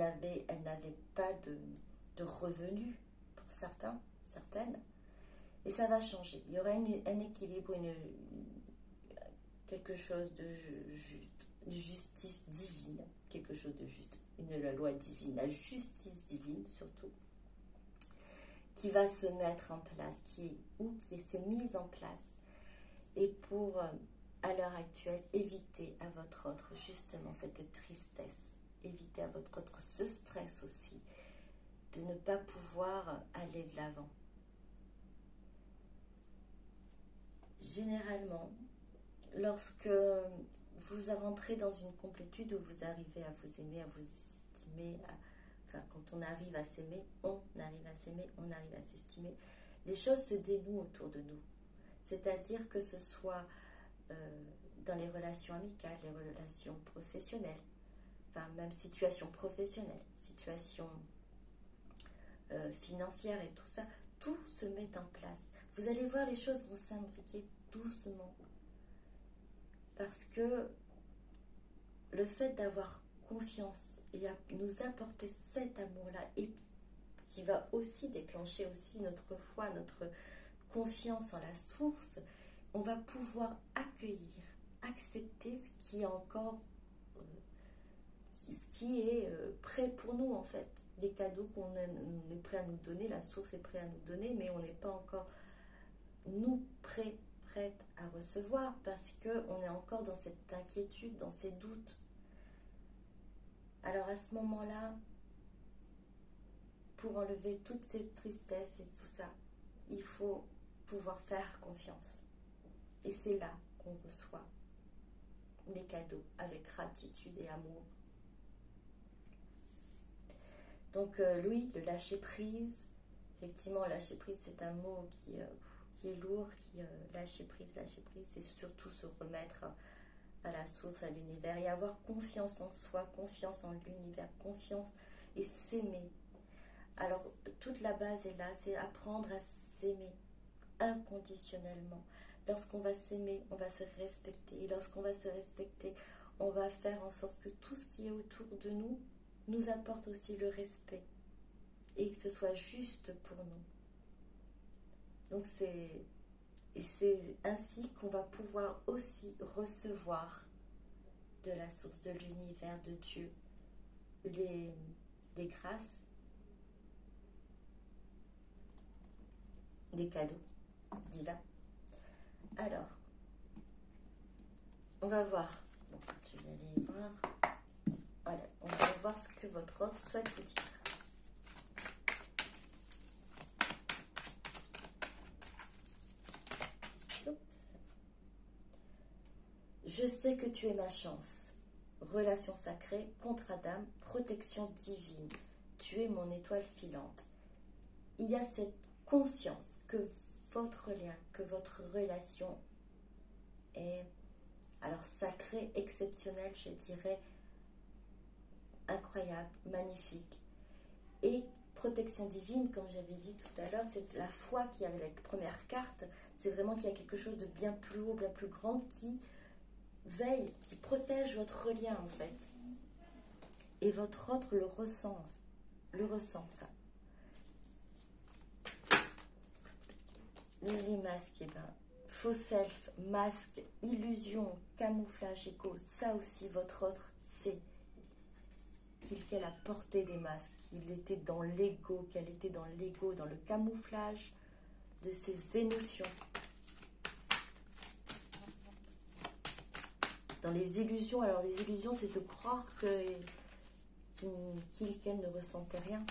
n'avait pas de revenus pour certaines, et ça va changer. Il y aura un équilibre, quelque chose de juste, une justice divine, quelque chose de juste. la loi divine, la justice divine surtout, qui va se mettre en place, qui s'est mise en place, et pour, à l'heure actuelle, éviter à votre autre justement cette tristesse, éviter à votre autre ce stress aussi, de ne pas pouvoir aller de l'avant. Généralement, lorsque vous rentrez dans une complétude où vous arrivez à vous aimer, à vous estimer, enfin quand on arrive à s'aimer, on arrive à s'aimer, on arrive à s'estimer, les choses se dénouent autour de nous. C'est-à-dire que ce soit dans les relations amicales, les relations professionnelles, enfin même situation professionnelle, situation financière et tout ça, tout se met en place. Vous allez voir, les choses vont s'imbriquer doucement. Parce que le fait d'avoir confiance et à nous apporter cet amour-là, et qui va aussi déclencher aussi notre foi, notre confiance en la source, on va pouvoir accueillir, accepter ce qui est encore, ce qui est prêt pour nous en fait. Les cadeaux qu'on est prêt à nous donner, la source est prête à nous donner, mais on n'est pas encore, nous, prêtes à recevoir, parce qu'on est encore dans cette inquiétude, dans ces doutes. Alors à ce moment-là, pour enlever toutes ces tristesses et tout ça, il faut pouvoir faire confiance. Et c'est là qu'on reçoit les cadeaux avec gratitude et amour. Donc oui, le lâcher prise, effectivement, lâcher prise, c'est un mot qui est lourd, lâcher prise, c'est surtout se remettre à la source, à l'univers, et avoir confiance en soi, confiance en l'univers, confiance et s'aimer. Alors, toute la base est là, c'est apprendre à s'aimer inconditionnellement. Lorsqu'on va s'aimer, on va se respecter, et lorsqu'on va se respecter, on va faire en sorte que tout ce qui est autour de nous nous apporte aussi le respect, et que ce soit juste pour nous. Donc c'est ainsi qu'on va pouvoir aussi recevoir de la source, de l'univers, de Dieu, des grâces, des cadeaux divins. Alors, on va voir. Bon, je vais aller voir. Voilà, on va voir ce que votre autre souhaite vous dire. Je sais que tu es ma chance. Relation sacrée, contrat d'âme, protection divine. Tu es mon étoile filante. Il y a cette conscience que votre lien, que votre relation est alors sacrée, exceptionnelle, je dirais, incroyable, magnifique. Et protection divine, comme j'avais dit tout à l'heure, c'est la foi qui avait la première carte. C'est vraiment qu'il y a quelque chose de bien plus haut, bien plus grand qui veille, qui protège votre lien en fait. Et votre autre le ressent ça. Les masques, eh ben, faux self, masque, illusion, camouflage, écho, ça aussi votre autre sait qu'elle a porté des masques, qu'il était dans l'ego, qu'elle était dans l'ego, dans le camouflage de ses émotions. Dans les illusions, alors les illusions, c'est de croire qu'elle ne ressentait rien,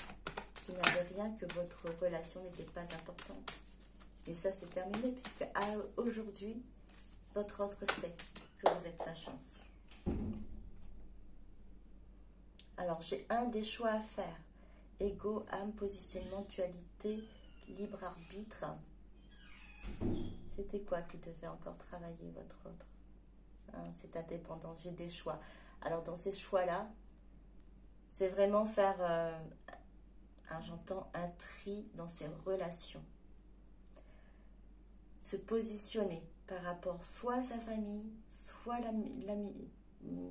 qu'il n'avait rien, que votre relation n'était pas importante. Mais ça, c'est terminé, puisque aujourd'hui, votre autre sait que vous êtes sa chance. Alors, j'ai un des choix à faire. Ego, âme, positionnement, dualité, libre arbitre. C'était quoi qui devait encore travailler, votre autre? C'est indépendant, j'ai des choix. Alors dans ces choix-là, c'est vraiment faire, j'entends un tri dans ses relations. Se positionner par rapport soit à sa famille, soit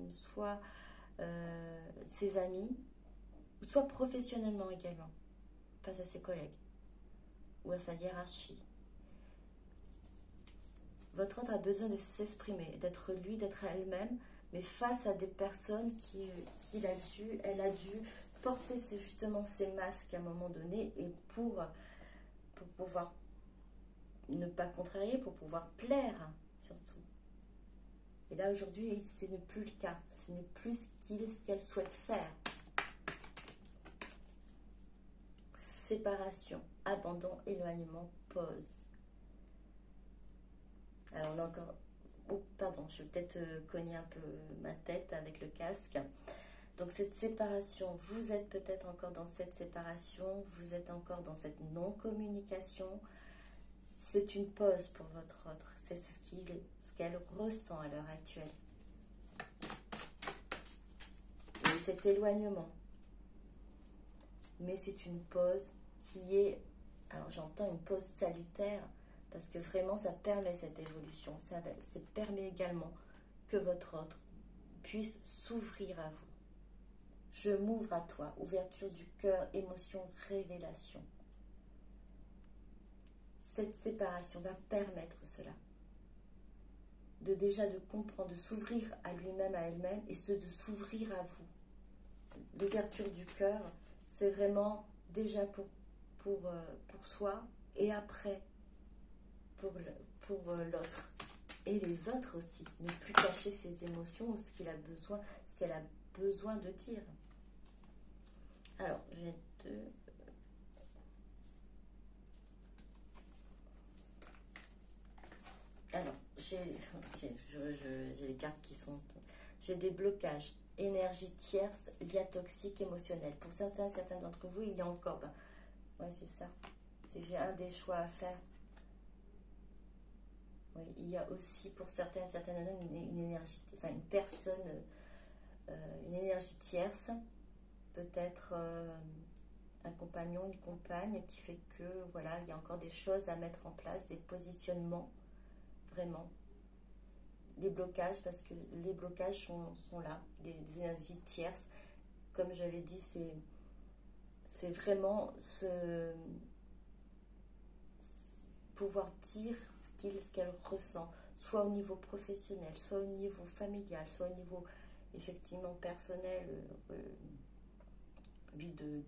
soit ses amis, soit professionnellement également, face à ses collègues ou à sa hiérarchie. Votre autre a besoin de s'exprimer, d'être lui, d'être elle-même, mais face à des personnes elle a dû porter justement ces masques à un moment donné, et pour pouvoir ne pas contrarier, pour pouvoir plaire surtout. Et là aujourd'hui, ce n'est plus le cas, ce n'est plus ce qu'elle souhaite faire. Séparation, abandon, éloignement, pause. Alors on a encore... Oh, pardon, je vais peut-être cogner un peu ma tête avec le casque. Donc cette séparation, vous êtes peut-être encore dans cette séparation, vous êtes encore dans cette non-communication. C'est une pause pour votre autre, c'est ce qu'elle ressent à l'heure actuelle. Et cet éloignement. Mais c'est une pause qui est, alors j'entends une pause salutaire, parce que vraiment ça permet cette évolution, ça permet également que votre autre puisse s'ouvrir à vous. Je m'ouvre à toi, ouverture du cœur, émotion, révélation. Cette séparation va permettre cela. De comprendre, de s'ouvrir à lui-même, à elle-même, et de s'ouvrir à vous. L'ouverture du cœur, c'est vraiment déjà pour soi, et après pour l'autre. Et les autres aussi. Ne plus cacher ses émotions ou ce qu'elle a besoin de dire. Alors, j'ai deux... Alors, j'ai les cartes qui sont... J'ai des blocages, énergie tierce, lien toxique, émotionnel. Pour certains d'entre vous, il y a encore... ouais, c'est ça. J'ai un des choix à faire. Oui, il y a aussi pour certaines une énergie... Enfin, une personne... une énergie tierce. Peut-être un compagnon, une compagne qui fait que, voilà, il y a encore des choses à mettre en place, des positionnements. Vraiment, les blocages, parce que les blocages sont là, des énergies tierces. Comme je l'ai dit, c'est vraiment pouvoir dire ce qu'elle ressent, soit au niveau professionnel, soit au niveau familial, soit au niveau effectivement personnel, vie de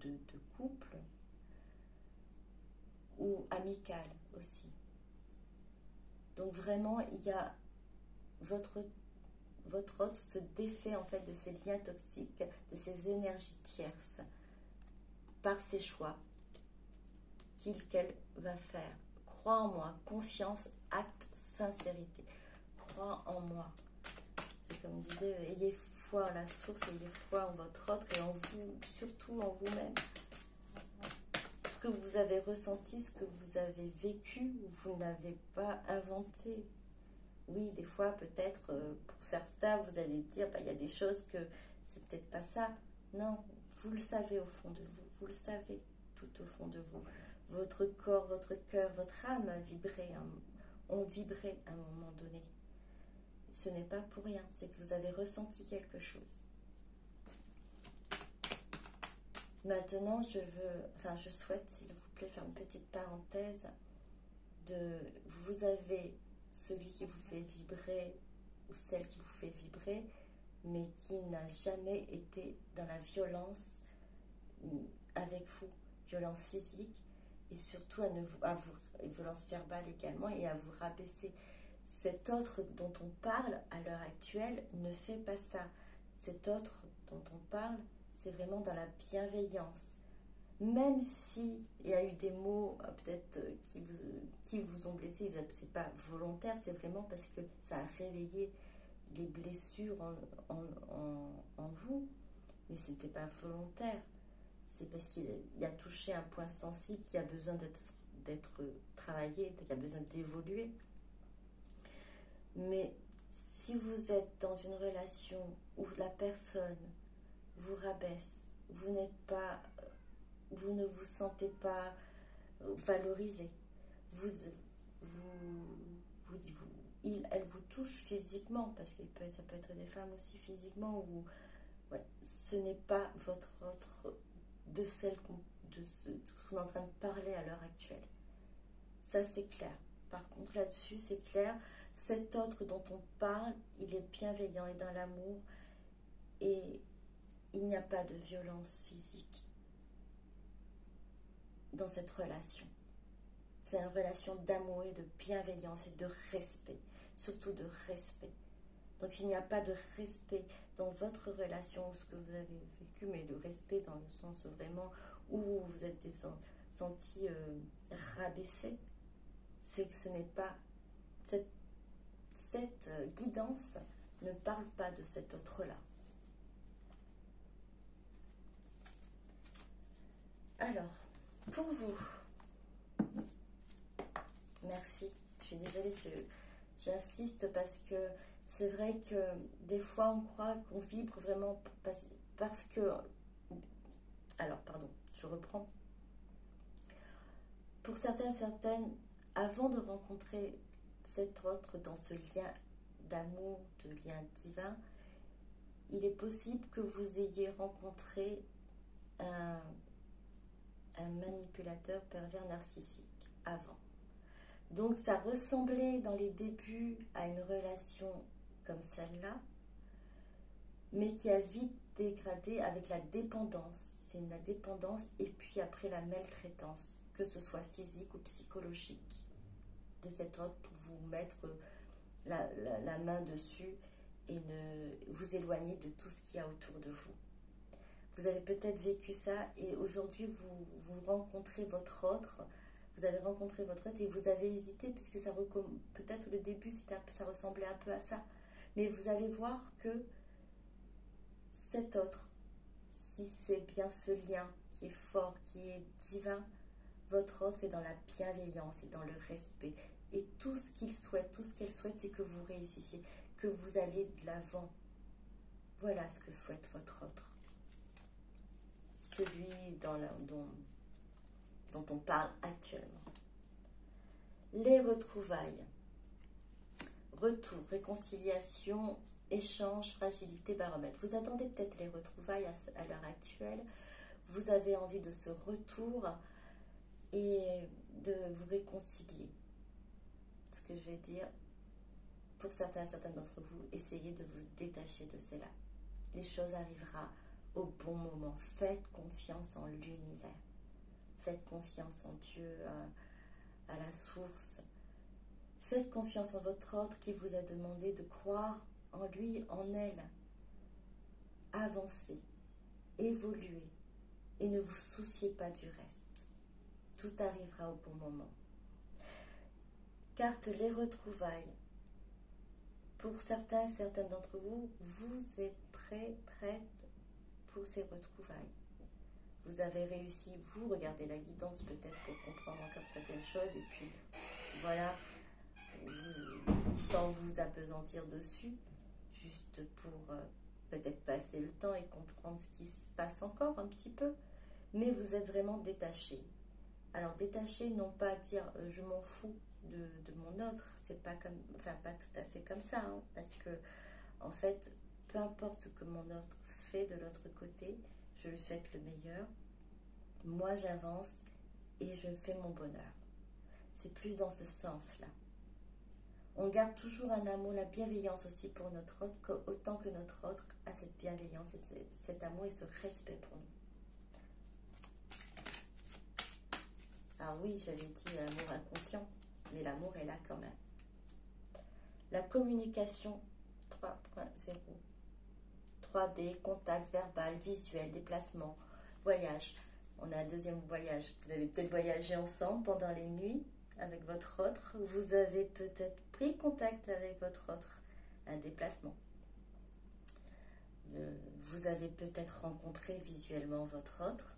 couple, ou amical aussi. Donc vraiment, il y a votre hôte se défait en fait de ces liens toxiques, de ces énergies tierces, par ses choix qu'elle va faire. Crois en moi, confiance, acte, sincérité. Crois en moi. C'est comme disait, ayez foi en la source, ayez foi en votre autre et en vous, surtout en vous-même. Ce que vous avez ressenti, ce que vous avez vécu, vous n'avez pas inventé. Oui, des fois, peut-être, pour certains, vous allez dire, il y a des choses que c'est peut-être pas ça. Non, vous le savez au fond de vous, vous le savez tout au fond de vous. Votre corps, votre cœur, votre âme ont vibré à un moment donné. Ce n'est pas pour rien, c'est que vous avez ressenti quelque chose. Maintenant, je souhaite, s'il vous plaît, faire une petite parenthèse. Vous avez celui qui vous fait vibrer ou celle qui vous fait vibrer, mais qui n'a jamais été dans la violence avec vous, violence physique, et surtout violence verbale également, et à vous rabaisser. Cet autre dont on parle à l'heure actuelle ne fait pas ça. Cet autre dont on parle, c'est vraiment dans la bienveillance. Même si il y a eu des mots peut-être qui vous ont blessé, c'est pas volontaire, c'est vraiment parce que ça a réveillé les blessures en vous, mais ce n'était pas volontaire. C'est parce qu'il a touché un point sensible qui a besoin d'être travaillé, qui a besoin d'évoluer. Mais si vous êtes dans une relation où la personne vous rabaisse, vous ne vous sentez pas valorisé, elle vous touche physiquement, parce que ça peut être des femmes aussi physiquement, ce n'est pas votre autre de ce qu'on est en train de parler à l'heure actuelle. Ça, c'est clair. Par contre, là-dessus, c'est clair. cet autre dont on parle, il est bienveillant et dans l'amour, et il n'y a pas de violence physique dans cette relation. C'est une relation d'amour et de bienveillance et de respect, surtout de respect. Donc s'il n'y a pas de respect dans votre relation, ce que vous avez vécu, mais de respect dans le sens vraiment où vous vous êtes sentis rabaissés, c'est que ce n'est pas cette guidance ne parle pas de cet autre-là. Alors, pour vous, merci. Je suis désolée, j'insiste parce que c'est vrai que des fois on croit qu'on vibre vraiment parce que... Alors, pardon, je reprends. Pour certaines, avant de rencontrer cet autre dans ce lien d'amour, de lien divin, il est possible que vous ayez rencontré un manipulateur pervers narcissique avant. Donc ça ressemblait dans les débuts à une relation comme celle-là, mais qui a vite dégradé avec la dépendance. C'est la dépendance et puis après la maltraitance, que ce soit physique ou psychologique, de cet autre pour vous mettre la main dessus et vous éloigner de tout ce qu'il y a autour de vous. Vous avez peut-être vécu ça et aujourd'hui vous rencontrez votre autre, vous avez rencontré votre autre et vous avez hésité puisque ça peut-être au début ça ressemblait un peu à ça. Mais vous allez voir que cet autre, si c'est bien ce lien qui est fort, qui est divin, votre autre est dans la bienveillance et dans le respect. Et tout ce qu'il souhaite, tout ce qu'elle souhaite, c'est que vous réussissiez, que vous allez de l'avant. Voilà ce que souhaite votre autre. Celui dont on parle actuellement. Les retrouvailles. Retour, réconciliation, échange, fragilité, baromètre. Vous attendez peut-être les retrouvailles à l'heure actuelle. Vous avez envie de ce retour et de vous réconcilier. Ce que je vais dire, pour certaines d'entre vous, essayez de vous détacher de cela. Les choses arriveront au bon moment. Faites confiance en l'univers. Faites confiance en Dieu, à la source. Faites confiance en votre autre qui vous a demandé de croire en lui, en elle. Avancez, évoluez et ne vous souciez pas du reste. Tout arrivera au bon moment. Carte les retrouvailles. Pour certaines d'entre vous, vous êtes prête pour ces retrouvailles. Vous avez réussi, vous regardez la guidance peut-être pour comprendre encore certaines choses et puis voilà, sans vous appesantir dessus, juste pour peut-être passer le temps et comprendre ce qui se passe encore un petit peu, mais vous êtes vraiment détaché. Alors détaché, non pas dire je m'en fous de mon autre, c'est pas comme, enfin pas tout à fait comme ça, hein, parce que en fait, peu importe ce que mon autre fait de l'autre côté, je lui souhaite le meilleur. Moi, j'avance et je fais mon bonheur. C'est plus dans ce sens-là. On garde toujours un amour, la bienveillance aussi pour notre autre, autant que notre autre a cette bienveillance et cet amour et ce respect pour nous. Alors oui, j'avais dit amour inconscient, mais l'amour est là quand même. La communication 3.0. 3D, contact verbal, visuel, déplacement, voyage. On a un deuxième voyage. Vous avez peut-être voyagé ensemble pendant les nuits avec votre autre. Vous avez peut-être pris contact avec votre autre. Un déplacement. Vous avez peut-être rencontré visuellement votre autre.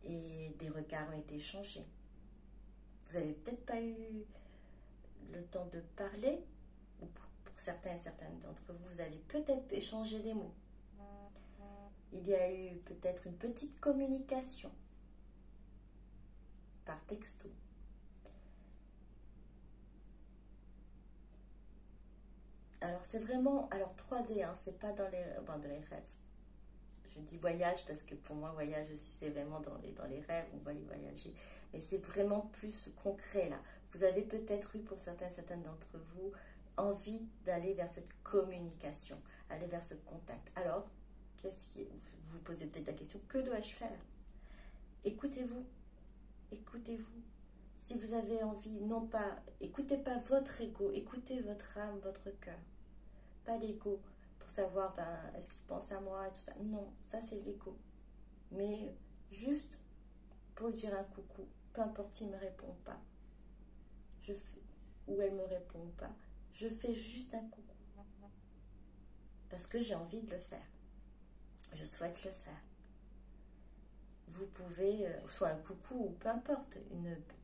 Et des regards ont été échangés. Vous n'avez peut-être pas eu le temps de parler. Ou pour certains et certaines d'entre vous, vous avez peut-être échangé des mots. Il y a eu peut-être une petite communication par texto. Alors c'est vraiment, alors 3D, hein, c'est pas dans les rêves. Je dis voyage parce que pour moi voyage aussi c'est vraiment dans les rêves, on va y voyager. Mais c'est vraiment plus concret là. vous avez peut-être eu, pour certaines d'entre vous, envie d'aller vers cette communication, aller vers ce contact. Alors, vous vous posez peut-être la question, que dois-je faire? Écoutez-vous, écoutez-vous. Si vous avez envie, non pas, écoutez pas votre ego, écoutez votre âme, votre cœur. Pas l'ego, pour savoir, est-ce qu'il pense à moi, tout ça. Non, ça c'est l'ego. Mais juste pour lui dire un coucou, peu importe s'il ne me répond pas, ou elle me répond pas, je fais juste un coucou. Parce que j'ai envie de le faire. Je souhaite le faire. Vous pouvez, soit un coucou ou peu importe,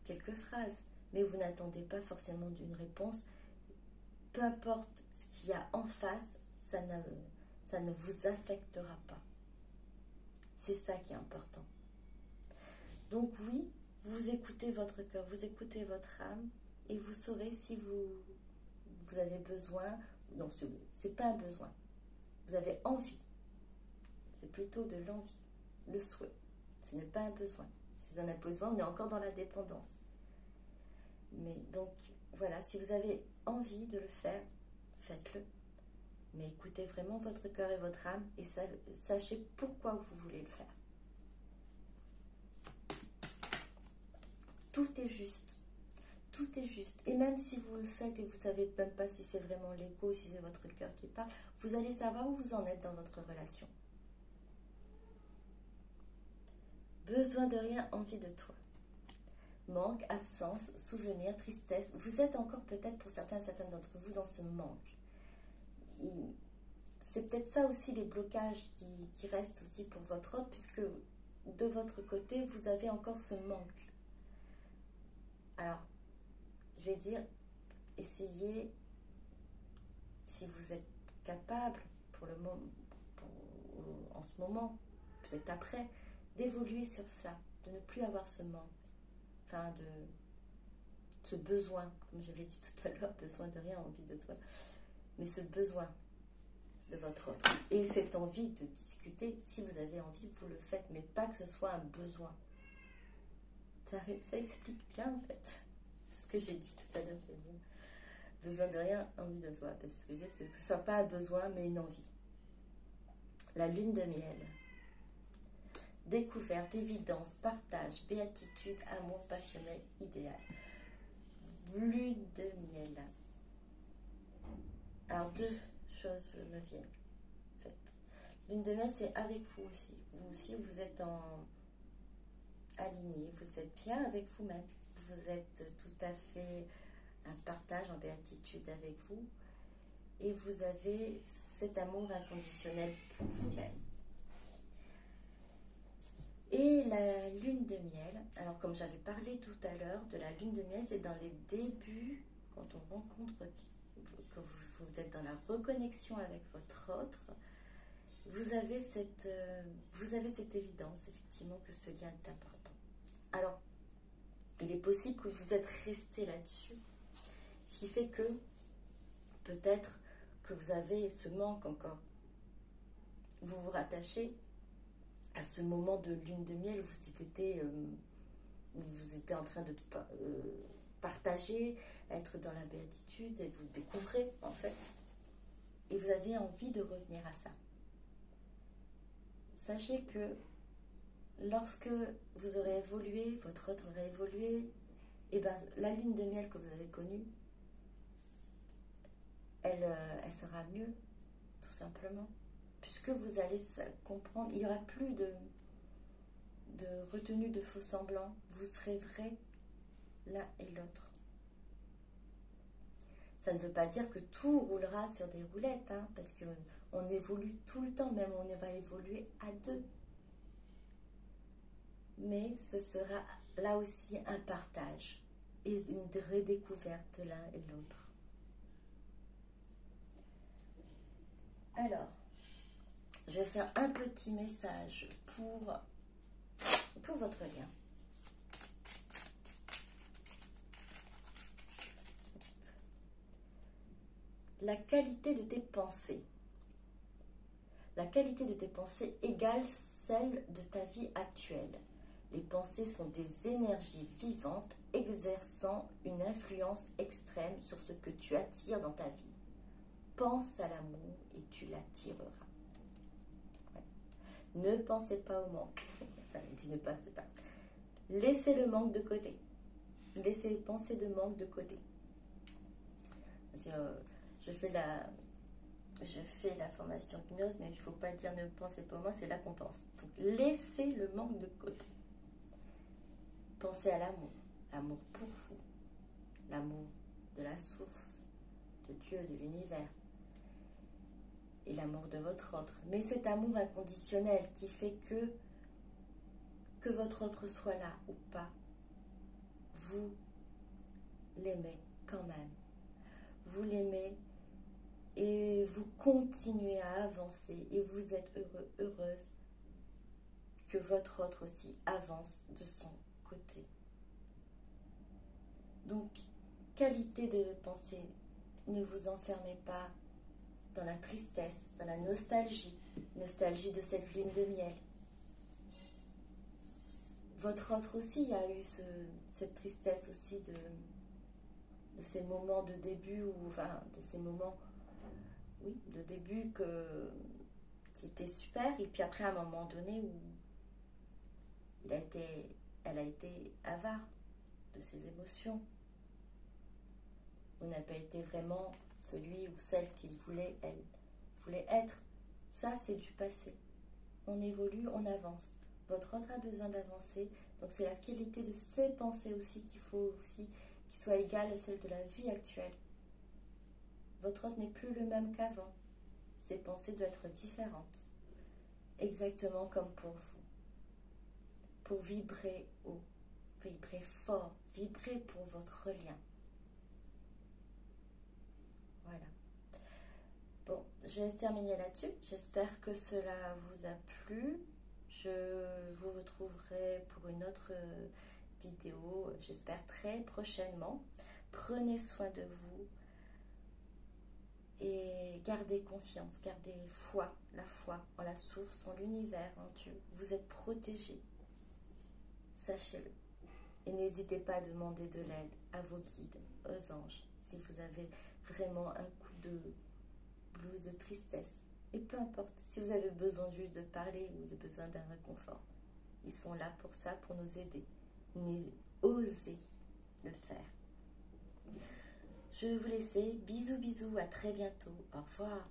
quelques phrases, mais vous n'attendez pas forcément d'une réponse. Peu importe ce qu'il y a en face, ça ne vous affectera pas. C'est ça qui est important. Donc oui, vous écoutez votre cœur, vous écoutez votre âme, et vous saurez si vous avez besoin. Non, ce n'est pas un besoin. Vous avez envie. C'est plutôt de l'envie, le souhait. Ce n'est pas un besoin. Si vous en avez besoin, on est encore dans la dépendance. Mais donc, voilà, si vous avez envie de le faire, faites-le. Mais écoutez vraiment votre cœur et votre âme et sachez pourquoi vous voulez le faire. Tout est juste. Tout est juste. Et même si vous le faites et vous ne savez même pas si c'est vraiment l'ego, si c'est votre cœur qui parle, vous allez savoir où vous en êtes dans votre relation. Besoin de rien, envie de toi. Manque, absence, souvenir, tristesse. Vous êtes encore peut-être pour certaines d'entre vous dans ce manque. C'est peut-être ça aussi les blocages qui restent aussi pour votre autre, puisque de votre côté, vous avez encore ce manque. Alors, je vais dire, essayez, si vous êtes capable pour le moment, en ce moment, peut-être après, d'évoluer sur ça, de ne plus avoir ce manque, enfin de ce besoin, comme j'avais dit tout à l'heure, besoin de rien, envie de toi, mais ce besoin de votre autre. Et cette envie de discuter, si vous avez envie, vous le faites, mais pas que ce soit un besoin. Ça explique bien en fait ce que j'ai dit tout à l'heure. Besoin de rien, envie de toi, parce que c'est que ce soit pas un besoin, mais une envie. La lune de miel. Découverte, évidence, partage, béatitude, amour passionnel, idéal. Lune de miel. Alors, deux choses me viennent. En fait. Lune de miel, c'est avec vous aussi. Vous aussi, vous êtes aligné, vous êtes bien avec vous-même. Vous êtes tout à fait un partage en béatitude avec vous. Et vous avez cet amour inconditionnel pour vous-même. Et la lune de miel, alors comme j'avais parlé tout à l'heure de la lune de miel, c'est dans les débuts, quand on rencontre, que vous êtes dans la reconnexion avec votre autre, vous avez cette évidence, effectivement, que ce lien est important. Alors, il est possible que vous êtes resté là-dessus, ce qui fait que, peut-être que vous avez ce manque encore. Vous vous rattachez à ce moment de lune de miel où vous étiez en train de partager, être dans la béatitude, et vous découvrez en fait, et vous avez envie de revenir à ça. Sachez que lorsque vous aurez évolué, votre autre aura évolué, et ben la lune de miel que vous avez connue, elle sera mieux, tout simplement. Puisque vous allez comprendre, il n'y aura plus de retenue de faux semblants. Vous serez vrai l'un et l'autre. Ça ne veut pas dire que tout roulera sur des roulettes, hein, parce qu'on évolue tout le temps, même on va évoluer à deux. Mais ce sera là aussi un partage et une redécouverte de l'un et l'autre. Alors, je vais faire un petit message pour votre lien. La qualité de tes pensées. La qualité de tes pensées égale celle de ta vie actuelle. Les pensées sont des énergies vivantes exerçant une influence extrême sur ce que tu attires dans ta vie. Pense à l'amour et tu l'attireras. Ouais. Ne pensez pas au manque. Enfin, dis ne pensez pas. Laissez le manque de côté. Laissez les pensées de manque de côté. Parce que, je fais la formation hypnose, mais il ne faut pas dire ne pensez pas au manque, c'est là qu'on pense. Donc, laissez le manque de côté. Pensez à l'amour. L'amour pour vous. L'amour de la source, de Dieu, de l'univers. Et l'amour de votre autre. Mais cet amour inconditionnel qui fait que votre autre soit là ou pas, vous l'aimez quand même. Vous l'aimez et vous continuez à avancer et vous êtes heureux, heureuse que votre autre aussi avance de son côté. Donc, qualité de pensée, ne vous enfermez pas dans la tristesse, dans la nostalgie de cette lune de miel. Votre autre aussi a eu cette tristesse aussi de ces moments de début, de ces moments, oui, de début qui étaient super, et puis après à un moment donné où elle a été avare de ses émotions. Vous n'avez pas été vraiment celui ou celle elle voulait être. Ça, c'est du passé. On évolue, on avance. Votre autre a besoin d'avancer. Donc, c'est la qualité de ses pensées aussi qu'il faut aussi qu'il soit égale à celle de la vie actuelle. Votre autre n'est plus le même qu'avant. Ses pensées doivent être différentes. Exactement comme pour vous. Pour vibrer haut, vibrer fort, vibrer pour votre lien. Voilà. Bon, je vais terminer là-dessus. J'espère que cela vous a plu. Je vous retrouverai pour une autre vidéo, j'espère très prochainement. Prenez soin de vous et gardez confiance, gardez foi, la foi en la source, en l'univers, en Dieu. Vous êtes protégés, sachez-le. Et n'hésitez pas à demander de l'aide à vos guides, aux anges, si vous avez vraiment un coup de blues, de tristesse. Et peu importe, si vous avez besoin juste de parler ou vous avez besoin d'un réconfort, ils sont là pour ça, pour nous aider. Osez le faire. Je vais vous laisser. Bisous, bisous, à très bientôt. Au revoir.